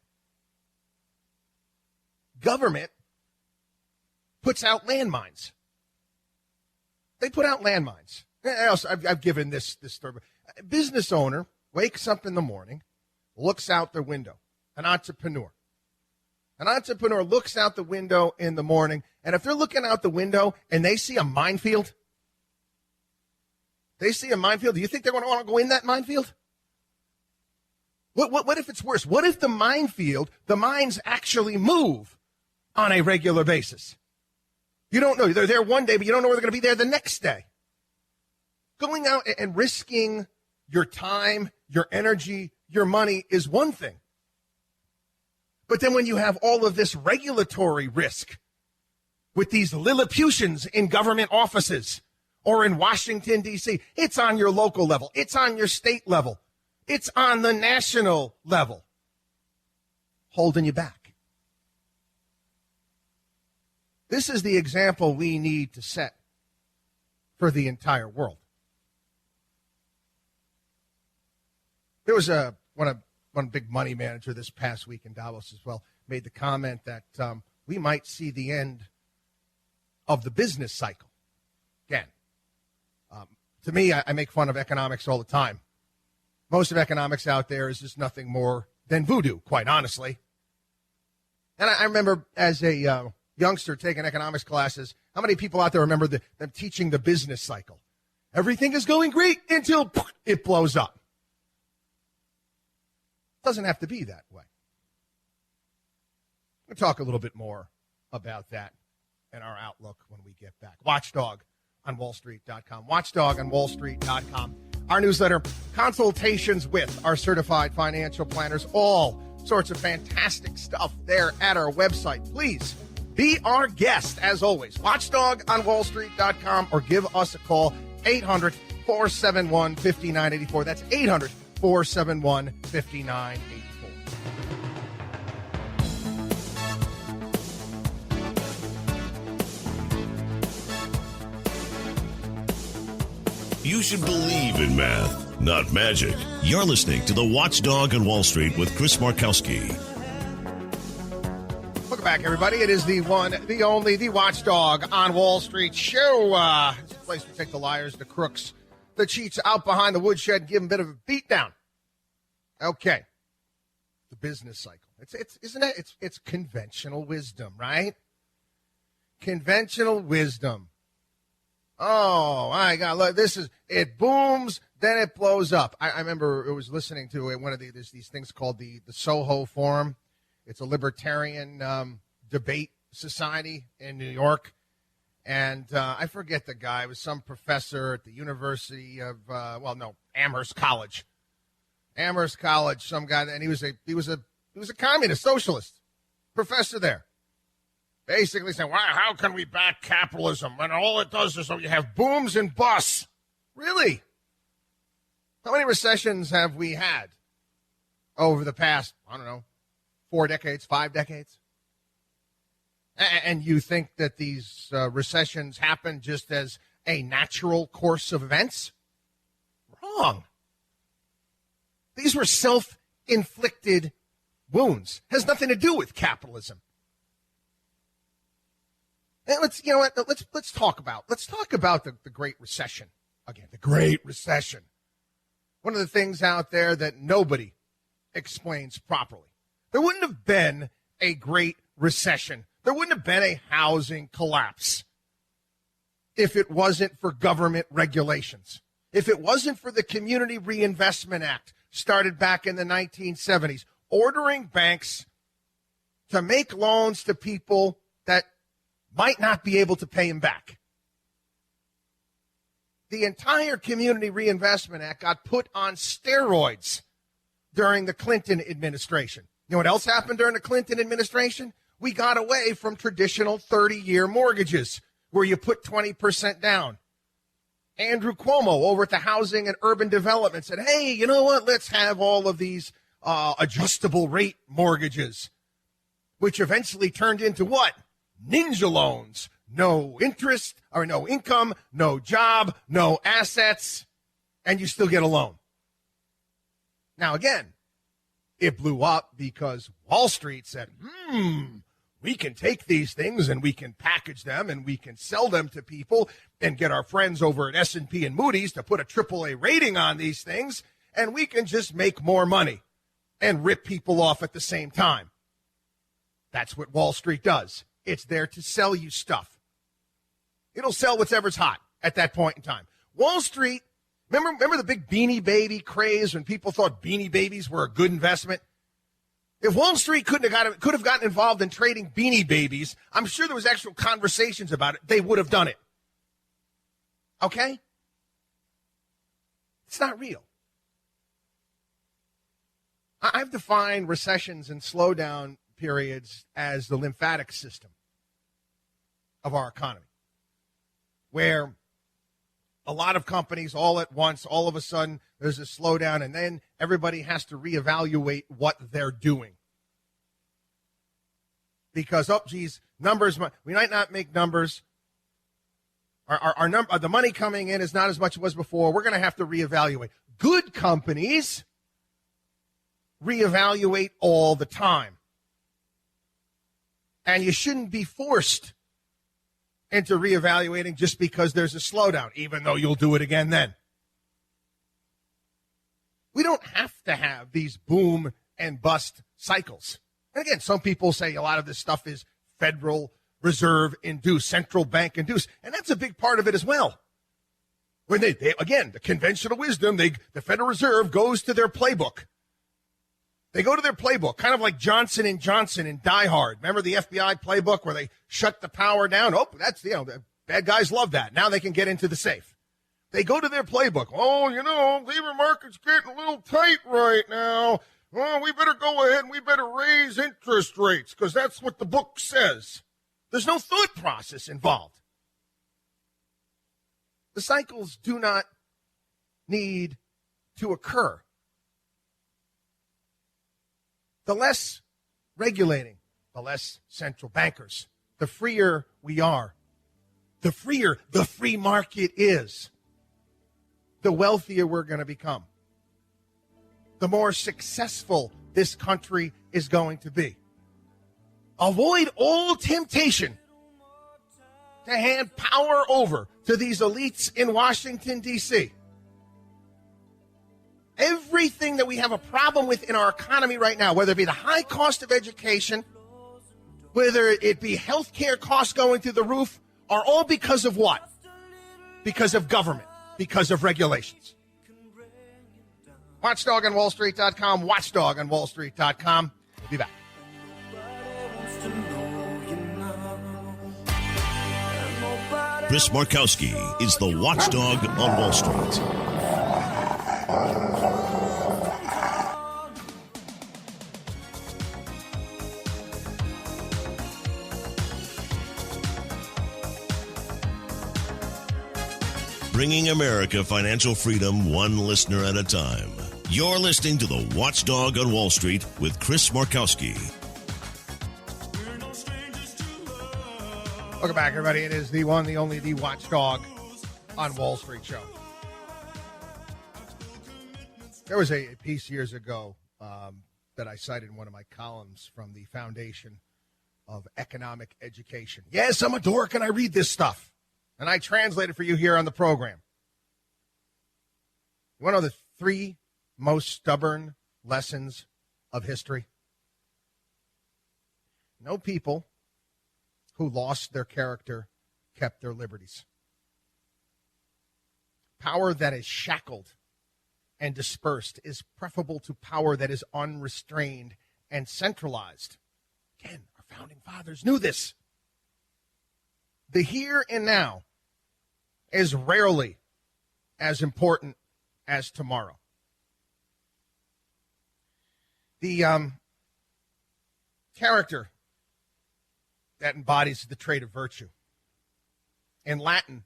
[SPEAKER 4] Government puts out landmines. They put out landmines. I've given this story. A business owner wakes up in the morning, looks out their window. An entrepreneur looks out the window in the morning, and if they're looking out the window and they see a minefield, do you think they're going to want to go in that minefield? What if it's worse? What if the mines actually move on a regular basis? You don't know. They're there one day, but you don't know where they're going to be there the next day. Going out and risking your time, your energy, your money is one thing. But then when you have all of this regulatory risk with these Lilliputians in government offices or in Washington, D.C., it's on your local level. It's on your state level. It's on the national level, holding you back. This is the example we need to set for the entire world. There was one big money manager this past week in Davos as well made the comment that we might see the end of the business cycle. Again, to me, I make fun of economics all the time. Most of economics out there is just nothing more than voodoo, quite honestly. And I remember as a youngster taking economics classes, how many people out there remember them teaching the business cycle? Everything is going great until it blows up. Doesn't have to be that way. We'll talk a little bit more about that and our outlook when we get back. Watchdog on wallstreet.com. Watchdog on wallstreet.com. Our newsletter, consultations with our certified financial planners, all sorts of fantastic stuff there at our website. Please be our guest, as always. Watchdog on wallstreet.com or give us a call, 800-471-5984. That's 800-471-5984.
[SPEAKER 1] You should believe in math, not magic. You're listening to the Watchdog on Wall Street with Chris Markowski.
[SPEAKER 4] Welcome back, everybody. It is the one, the only, the Watchdog on Wall Street show. It's a place we take the liars, the crooks, the cheats out behind the woodshed and give them a bit of a beatdown. Okay. The business cycle. It's conventional wisdom, right? Conventional wisdom. Oh, my God. Look, it booms, then it blows up. I remember I was listening to one of these things called the Soho Forum. It's a libertarian debate society in New York. And I forget the guy. It was some professor at the University of, Amherst College. Amherst College, some guy, and he was a communist, socialist professor there. basically saying, well, how can we back capitalism when all it does is you have booms and busts? Really? How many recessions have we had over the past, 4 decades, 5 decades? And you think that these recessions happen just as a natural course of events? Wrong. These were self-inflicted wounds. Has nothing to do with capitalism. And let's talk about the Great Recession again. The Great Recession. One of the things out there that nobody explains properly. There wouldn't have been a Great Recession. There wouldn't have been a housing collapse if it wasn't for government regulations. If it wasn't for the Community Reinvestment Act started back in the 1970s, ordering banks to make loans to people that might not be able to pay them back. The entire Community Reinvestment Act got put on steroids during the Clinton administration. You know what else happened during the Clinton administration? We got away from traditional 30-year mortgages where you put 20% down. Andrew Cuomo over at the Housing and Urban Development said, hey, you know what? Let's have all of these adjustable rate mortgages, which eventually turned into what? Ninja loans. No interest or no income, no job, no assets, and you still get a loan. Now, again, it blew up because Wall Street said, we can take these things and we can package them and we can sell them to people and get our friends over at S&P and Moody's to put a AAA rating on these things, and we can just make more money and rip people off at the same time. That's what Wall Street does. It's there to sell you stuff. It'll sell whatever's hot at that point in time. Wall Street, remember the big Beanie Baby craze when people thought Beanie Babies were a good investment? If Wall Street could have gotten involved in trading Beanie Babies, I'm sure there was actual conversations about it. They would have done it. Okay? It's not real. I've defined recessions and slowdown periods as the lymphatic system of our economy, where a lot of companies all at once, all of a sudden, there's a slowdown, and then everybody has to reevaluate what they're doing. Because, numbers, we might not make numbers. The money coming in is not as much as it was before. We're going to have to reevaluate. Good companies reevaluate all the time. And you shouldn't be forced into reevaluating just because there's a slowdown, even though you'll do it again then. We don't have to have these boom and bust cycles. And again, some people say a lot of this stuff is Federal Reserve induced, central bank induced, and that's a big part of it as well. When they again, the conventional wisdom, the Federal Reserve goes to their playbook. They go to their playbook, kind of like Johnson & Johnson in Die Hard. Remember the FBI playbook where they shut the power down? Oh, that's, the bad guys love that. Now they can get into the safe. They go to their playbook. Oh, labor market's getting a little tight right now. Oh, we better go ahead and we better raise interest rates because that's what the book says. There's no thought process involved. The cycles do not need to occur. The less regulating, the less central bankers, the freer we are. The freer the free market is, the wealthier we're going to become. The more successful this country is going to be. Avoid all temptation to hand power over to these elites in Washington, D.C. Everything that we have a problem with in our economy right now, whether it be the high cost of education, whether it be health care costs going through the roof, are all because of what? Because of government, because of regulations. WatchdogOnWallStreet.com, WatchdogOnWallStreet.com. We'll be back.
[SPEAKER 1] Chris Markowski is the watchdog on Wall Street. bringing America financial freedom one listener at a time. You're listening to The Watchdog on Wall Street with Chris Markowski.
[SPEAKER 4] Welcome back, everybody. It is the one, the only, the Watchdog on Wall Street show. There was a piece years ago that I cited in one of my columns from the Foundation of Economic Education. Yes, I'm a dork and I read this stuff. And I translate it for you here on the program. You want to know the 3 most stubborn lessons of history? No people who lost their character kept their liberties. Power that is shackled and dispersed is preferable to power that is unrestrained and centralized. Again, our founding fathers knew this. The here and now is rarely as important as tomorrow. The character that embodies the trait of virtue. In Latin,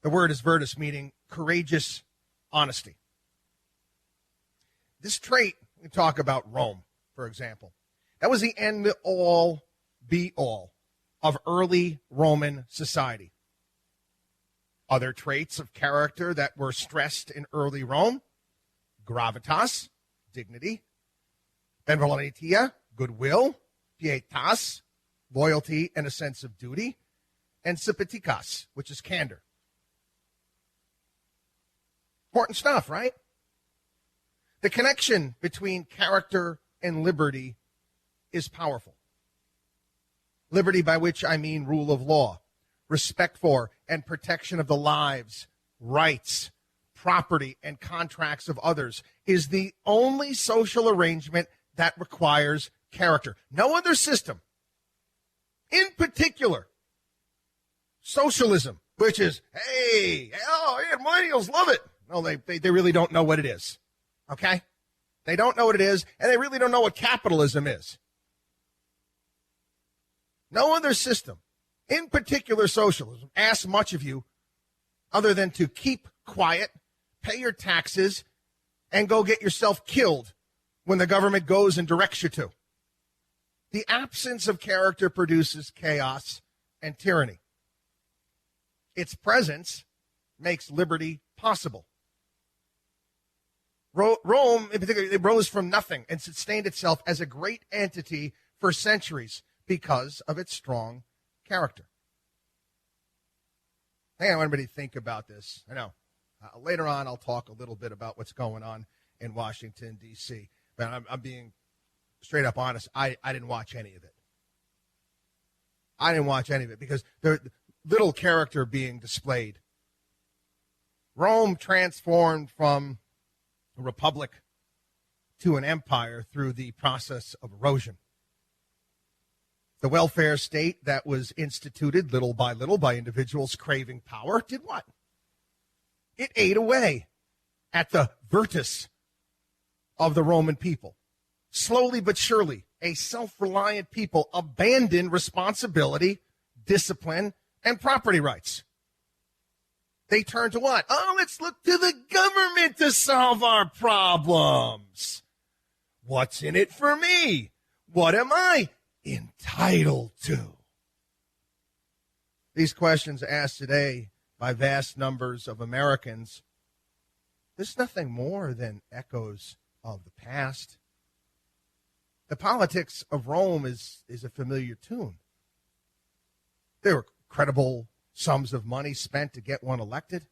[SPEAKER 4] the word is virtus, meaning courageous honesty. This trait, we talk about Rome, for example. That was the end-all, be-all of early Roman society. Other traits of character that were stressed in early Rome: gravitas, dignity; benevolentia, goodwill; pietas, loyalty and a sense of duty; and sympathikas, which is candor. Important stuff, right? The connection between character and liberty is powerful. Liberty, by which I mean rule of law, respect for and protection of the lives, rights, property, and contracts of others, is the only social arrangement that requires character. No other system, in particular, socialism, which is, hey, millennials love it. No, they really don't know what it is, okay? They don't know what it is, and they really don't know what capitalism is. No other system, in particular socialism, asks much of you other than to keep quiet, pay your taxes, and go get yourself killed when the government goes and directs you to. The absence of character produces chaos and tyranny. Its presence makes liberty possible. Rome, in particular, it rose from nothing and sustained itself as a great entity for centuries because of its strong character. Hey, I want everybody to think about this. I know. Later on, I'll talk a little bit about what's going on in Washington, D.C. But I'm being straight up honest. I didn't watch any of it. I didn't watch any of it because there's little character being displayed. Rome transformed from a republic to an empire through the process of erosion. The welfare state that was instituted little by individuals craving power did what? It ate away at the virtus of the Roman people. Slowly but surely, a self-reliant people abandoned responsibility, discipline, and property rights. They turned to what? Oh, let's look to the government to solve our problems. What's in it for me? What am I entitled to? These questions asked today by vast numbers of Americans, there's nothing more than echoes of the past. The politics of Rome is a familiar tune. There were credible sums of money spent to get one elected,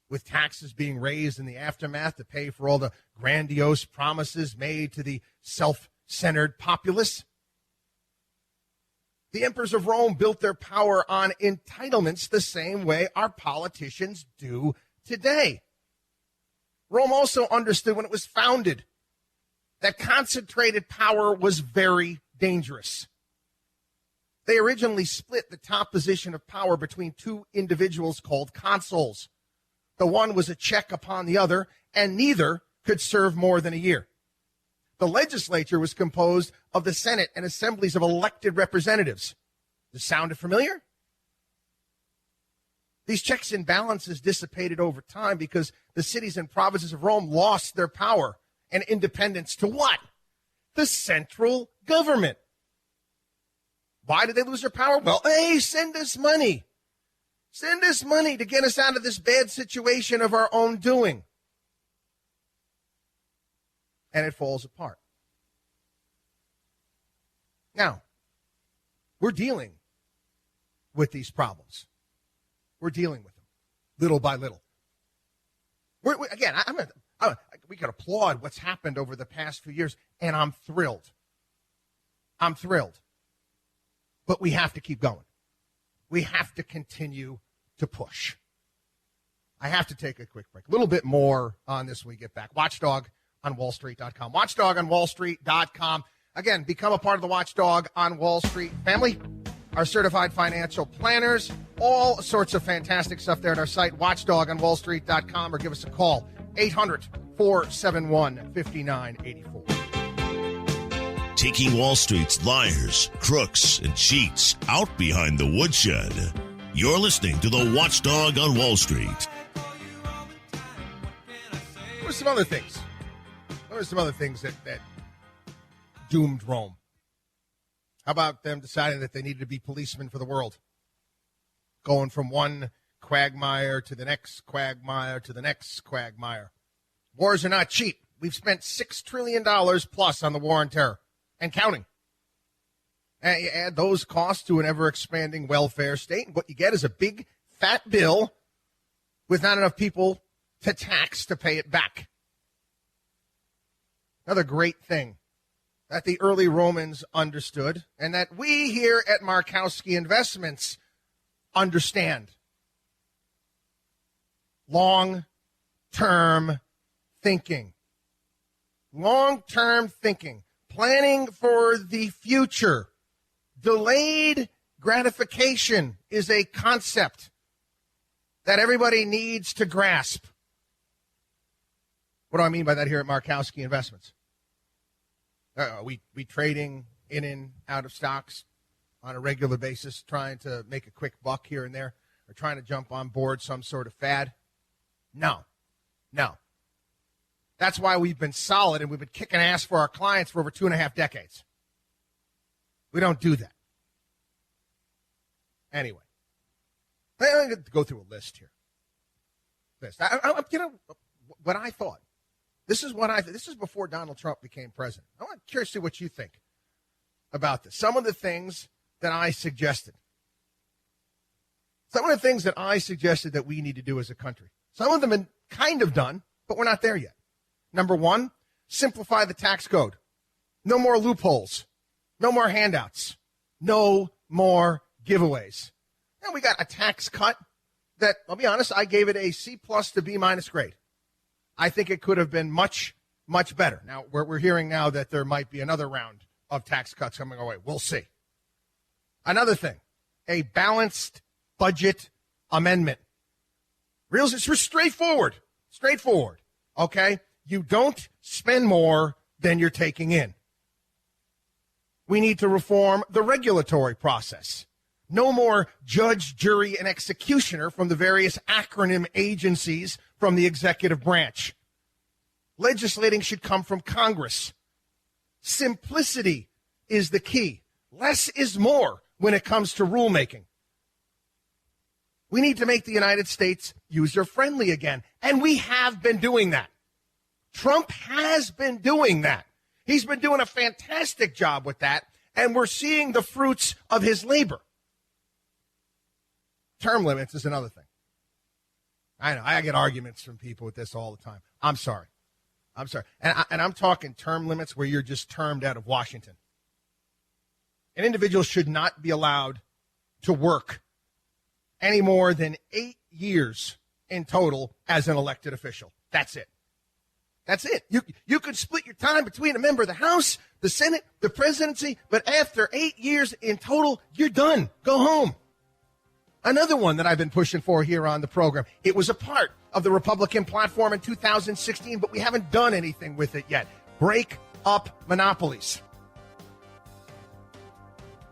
[SPEAKER 4] with taxes being raised in the aftermath to pay for all the grandiose promises made to the self-centered populace. The emperors of Rome built their power on entitlements the same way our politicians do today. Rome also understood when it was founded that concentrated power was very dangerous. They originally split the top position of power between two individuals called consuls. The one was a check upon the other, and neither could serve more than a year. The legislature was composed of the Senate and assemblies of elected representatives. Does this sound familiar? These checks and balances dissipated over time because the cities and provinces of Rome lost their power and independence to what? The central government. Why did they lose their power? Well, hey, send us money. Send us money to get us out of this bad situation of our own doing. And it falls apart. Now, we're dealing with these problems. We're dealing with them little by little. Again, we can applaud what's happened over the past few years, and I'm thrilled. I'm thrilled. But we have to keep going. We have to continue to push. I have to take a quick break. A little bit more on this when we get back. Watchdog on WallStreet.com. Watchdog on WallStreet.com. Again, become a part of the Watchdog on Wall Street family. Our certified financial planners, all sorts of fantastic stuff there at our site, watchdogonwallstreet.com, or give us a call, 800-471-5984.
[SPEAKER 1] Taking Wall Street's liars, crooks, and cheats out behind the woodshed. You're listening to the Watchdog on Wall Street.
[SPEAKER 4] There were some other things. That doomed Rome. How about them deciding that they needed to be policemen for the world? Going from one quagmire to the next quagmire to the next quagmire. Wars are not cheap. We've spent $6 trillion plus on the war on terror and counting. And you add those costs to an ever-expanding welfare state, and what you get is a big, fat bill with not enough people to tax to pay it back. Another great thing that the early Romans understood, and that we here at Markowski Investments understand. Long-term thinking. Long-term thinking. Planning for the future. Delayed gratification is a concept that everybody needs to grasp. What do I mean by that here at Markowski Investments? We trading in and out of stocks on a regular basis, trying to make a quick buck here and there, or trying to jump on board some sort of fad? No. That's why we've been solid and we've been kicking ass for our clients for over 2.5 decades. We don't do that. Anyway, I'm going to go through a list here. What I thought. This is before Donald Trump became president. I'm curious to see what you think about this. Some of the things that I suggested. Some of the things that I suggested that we need to do as a country. Some of them have been kind of done, but we're not there yet. Number one, simplify the tax code. No more loopholes. No more handouts. No more giveaways. And we got a tax cut that, I'll be honest, I gave it a C+ to B- grade. I think it could have been much, much better. Now, we're hearing now that there might be another round of tax cuts coming our way. We'll see. Another thing, a balanced budget amendment. It's straightforward. Okay? You don't spend more than you're taking in. We need to reform the regulatory process. No more judge, jury, and executioner from the various acronym agencies from the executive branch. Legislating should come from Congress. Simplicity is the key. Less is more when it comes to rulemaking. We need to make the United States user-friendly again, and we have been doing that. Trump has been doing that. He's been doing a fantastic job with that, and we're seeing the fruits of his labor. Term limits is another thing. I know, I get arguments from people with this all the time. I'm sorry. And I'm talking term limits where you're just termed out of Washington. An individual should not be allowed to work any more than 8 years in total as an elected official. That's it. You could split your time between a member of the House, the Senate, the presidency, but after 8 years in total, you're done. Go home. Another one that I've been pushing for here on the program. It was a part of the Republican platform in 2016, but we haven't done anything with it yet. Break up monopolies.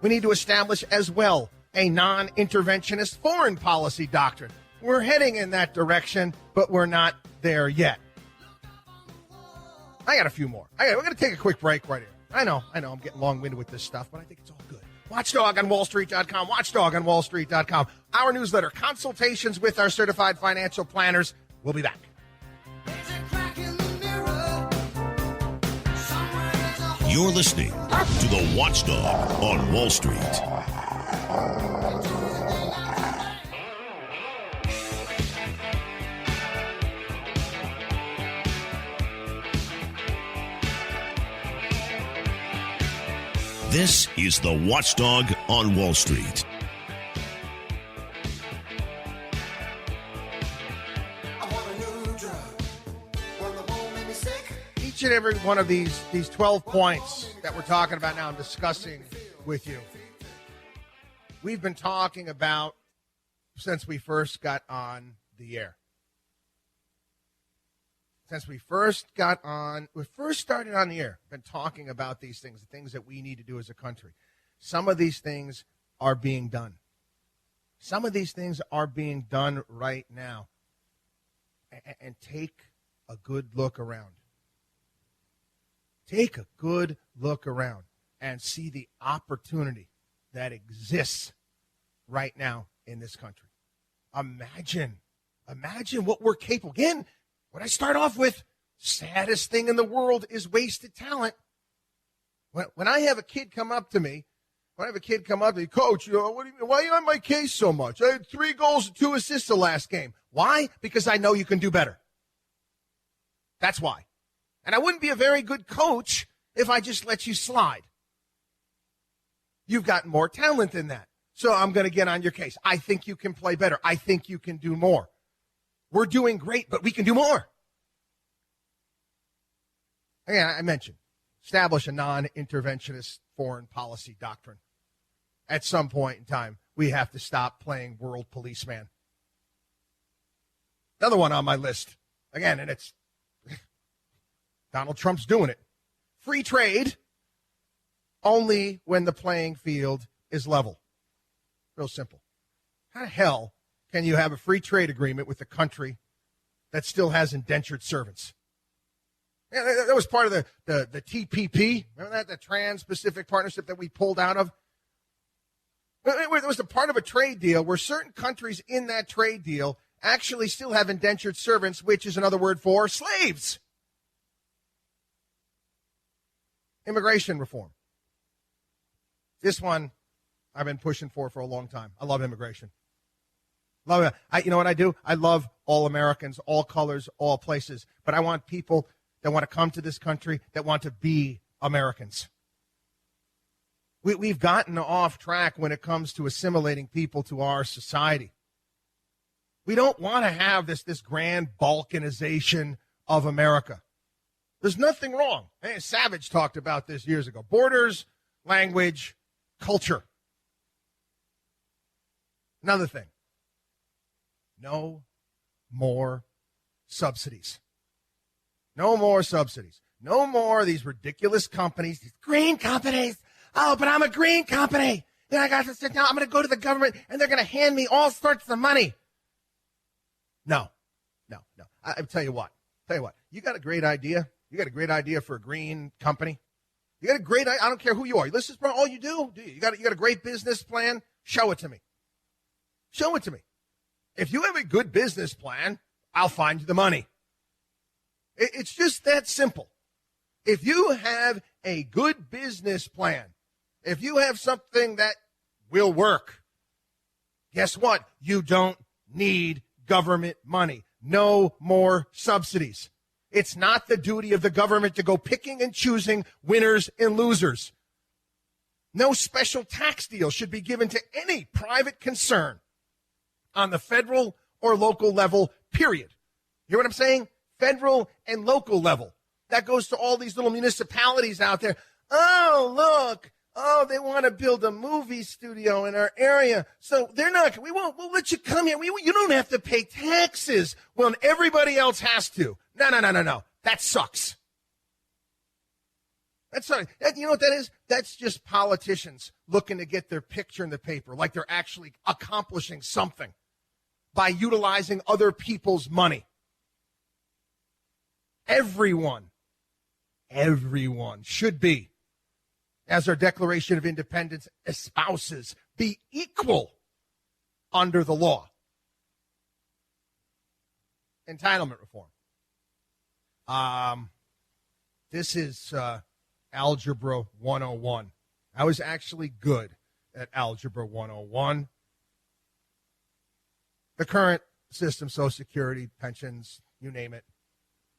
[SPEAKER 4] We need to establish as well a non-interventionist foreign policy doctrine. We're heading in that direction, but we're not there yet. I got a few more. We're going to take a quick break right here. I know, I'm getting long-winded with this stuff, but I think it's all good. Watchdog on WallStreet.com, Watchdog on WallStreet.com. Our newsletter, consultations with our certified financial planners. We'll be back.
[SPEAKER 1] You're listening to the Watchdog on Wall Street. This is the Watchdog on Wall Street.
[SPEAKER 4] Each and every one of these 12 points that we're talking about now and discussing with you, we've been talking about since we first got on the air. Since we first started on the air, been talking about these things, the things that we need to do as a country. Some of these things are being done. Some of these things are being done right now. And take a good look around. Take a good look around and see the opportunity that exists right now in this country. Imagine what we're capable. Again, what I start off with, saddest thing in the world is wasted talent. When I have a kid come up to me, Coach, what do you mean? Why are you on my case so much? I had 3 goals and 2 assists the last game. Why? Because I know you can do better. That's why. And I wouldn't be a very good coach if I just let you slide. You've got more talent than that. So I'm going to get on your case. I think you can play better. I think you can do more. We're doing great, but we can do more. Again, I mentioned, establish a non-interventionist foreign policy doctrine. At some point in time, we have to stop playing world policeman. Another one on my list, again, and it's Donald Trump's doing it. Free trade only when the playing field is level. Real simple. How the hell can you have a free trade agreement with a country that still has indentured servants? Yeah, that was part of the TPP. Remember that? The Trans-Pacific Partnership that we pulled out of? It was a part of a trade deal where certain countries in that trade deal actually still have indentured servants, which is another word for slaves. Immigration reform. This one I've been pushing for a long time. I love immigration. Love it. You know what I do? I love all Americans, all colors, all places. But I want people that want to come to this country, that want to be Americans. We've gotten off track when it comes to assimilating people to our society. We don't want to have this grand balkanization of America. There's nothing wrong. Hey, Savage talked about this years ago. Borders, language, culture. Another thing. No more subsidies. No more subsidies. No more of these ridiculous companies, these green companies. Oh, but I'm a green company. Then I got to sit down. I'm going to go to the government, and they're going to hand me all sorts of money. No. I tell you what. You got a great idea. You got a great idea for a green company. You got a great idea. I don't care who you are. This is all you do you? You got a great business plan? Show it to me. Show it to me. If you have a good business plan, I'll find you the money. It's just that simple. If you have a good business plan, if you have something that will work, guess what? You don't need government money. No more subsidies. It's not the duty of the government to go picking and choosing winners and losers. No special tax deal should be given to any private concern on the federal or local level, period. You hear what I'm saying? Federal and local level. That goes to all these little municipalities out there. Oh, look. Oh, they want to build a movie studio in our area. So we'll let you come here. You don't have to pay taxes. Well, everybody else has to. No. That sucks. You know what that is? That's just politicians looking to get their picture in the paper, like they're actually accomplishing something by utilizing other people's money. Everyone should be, as our Declaration of Independence espouses, be equal under the law. Entitlement reform. This is Algebra 101. I was actually good at Algebra 101. The current system, Social Security, pensions, you name it.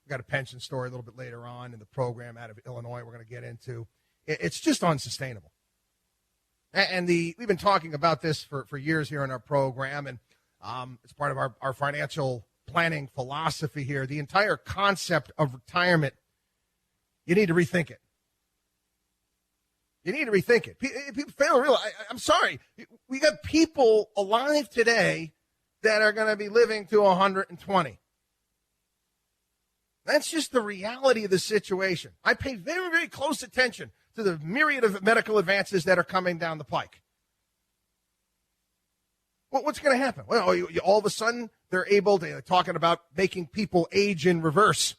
[SPEAKER 4] We've got a pension story a little bit later on in the program out of Illinois we're going to get into. It's just unsustainable. And we've been talking about this for years here in our program, and it's part of our financial planning philosophy here. The entire concept of retirement, you need to rethink it. You need to rethink it. People fail to realize, I'm sorry, we got people alive today that are going to be living to 120. That's just the reality of the situation. I pay very, very close attention to the myriad of medical advances that are coming down the pike. Well, what's going to happen? Well, all of a sudden, they're talking about making people age in reverse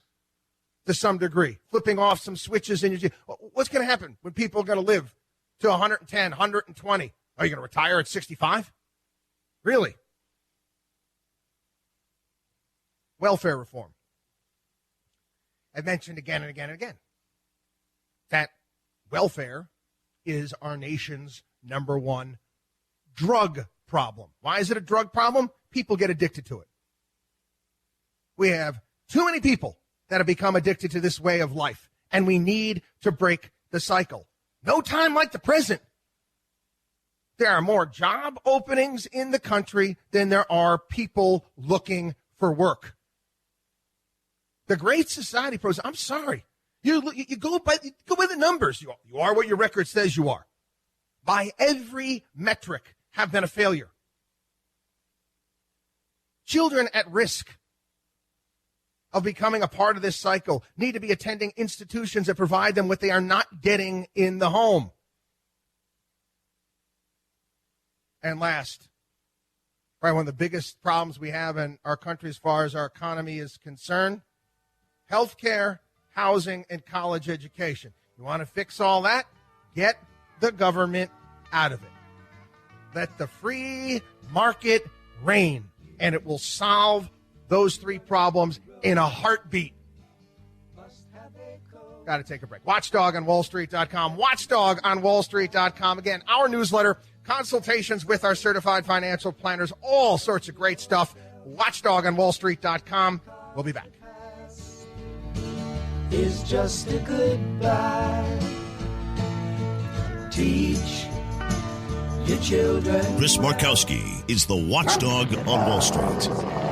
[SPEAKER 4] to some degree, flipping off some switches in your. What's going to happen when people are going to live to 110, 120? Are you going to retire at 65? Really? Welfare reform. I've mentioned again and again and again that welfare is our nation's number one drug problem. Why is it a drug problem? People get addicted to it. We have too many people that have become addicted to this way of life, and we need to break the cycle. No time like the present. There are more job openings in the country than there are people looking for work. The Great Society pros, I'm sorry. You go by the numbers. You are what your record says you are. By every metric, have been a failure. Children at risk of becoming a part of this cycle need to be attending institutions that provide them what they are not getting in the home. And last, probably one of the biggest problems we have in our country as far as our economy is concerned, healthcare, housing, and college education. You want to fix all that? Get the government out of it. Let the free market reign, and it will solve those three problems in a heartbeat. Got to take a break. WatchdogOnWallStreet.com. WatchdogOnWallStreet.com. Again, our newsletter, consultations with our certified financial planners, all sorts of great stuff. WatchdogOnWallStreet.com. We'll be back.
[SPEAKER 5] Is just a goodbye. Teach your children.
[SPEAKER 1] Chris Markowski is the watchdog on Wall Street.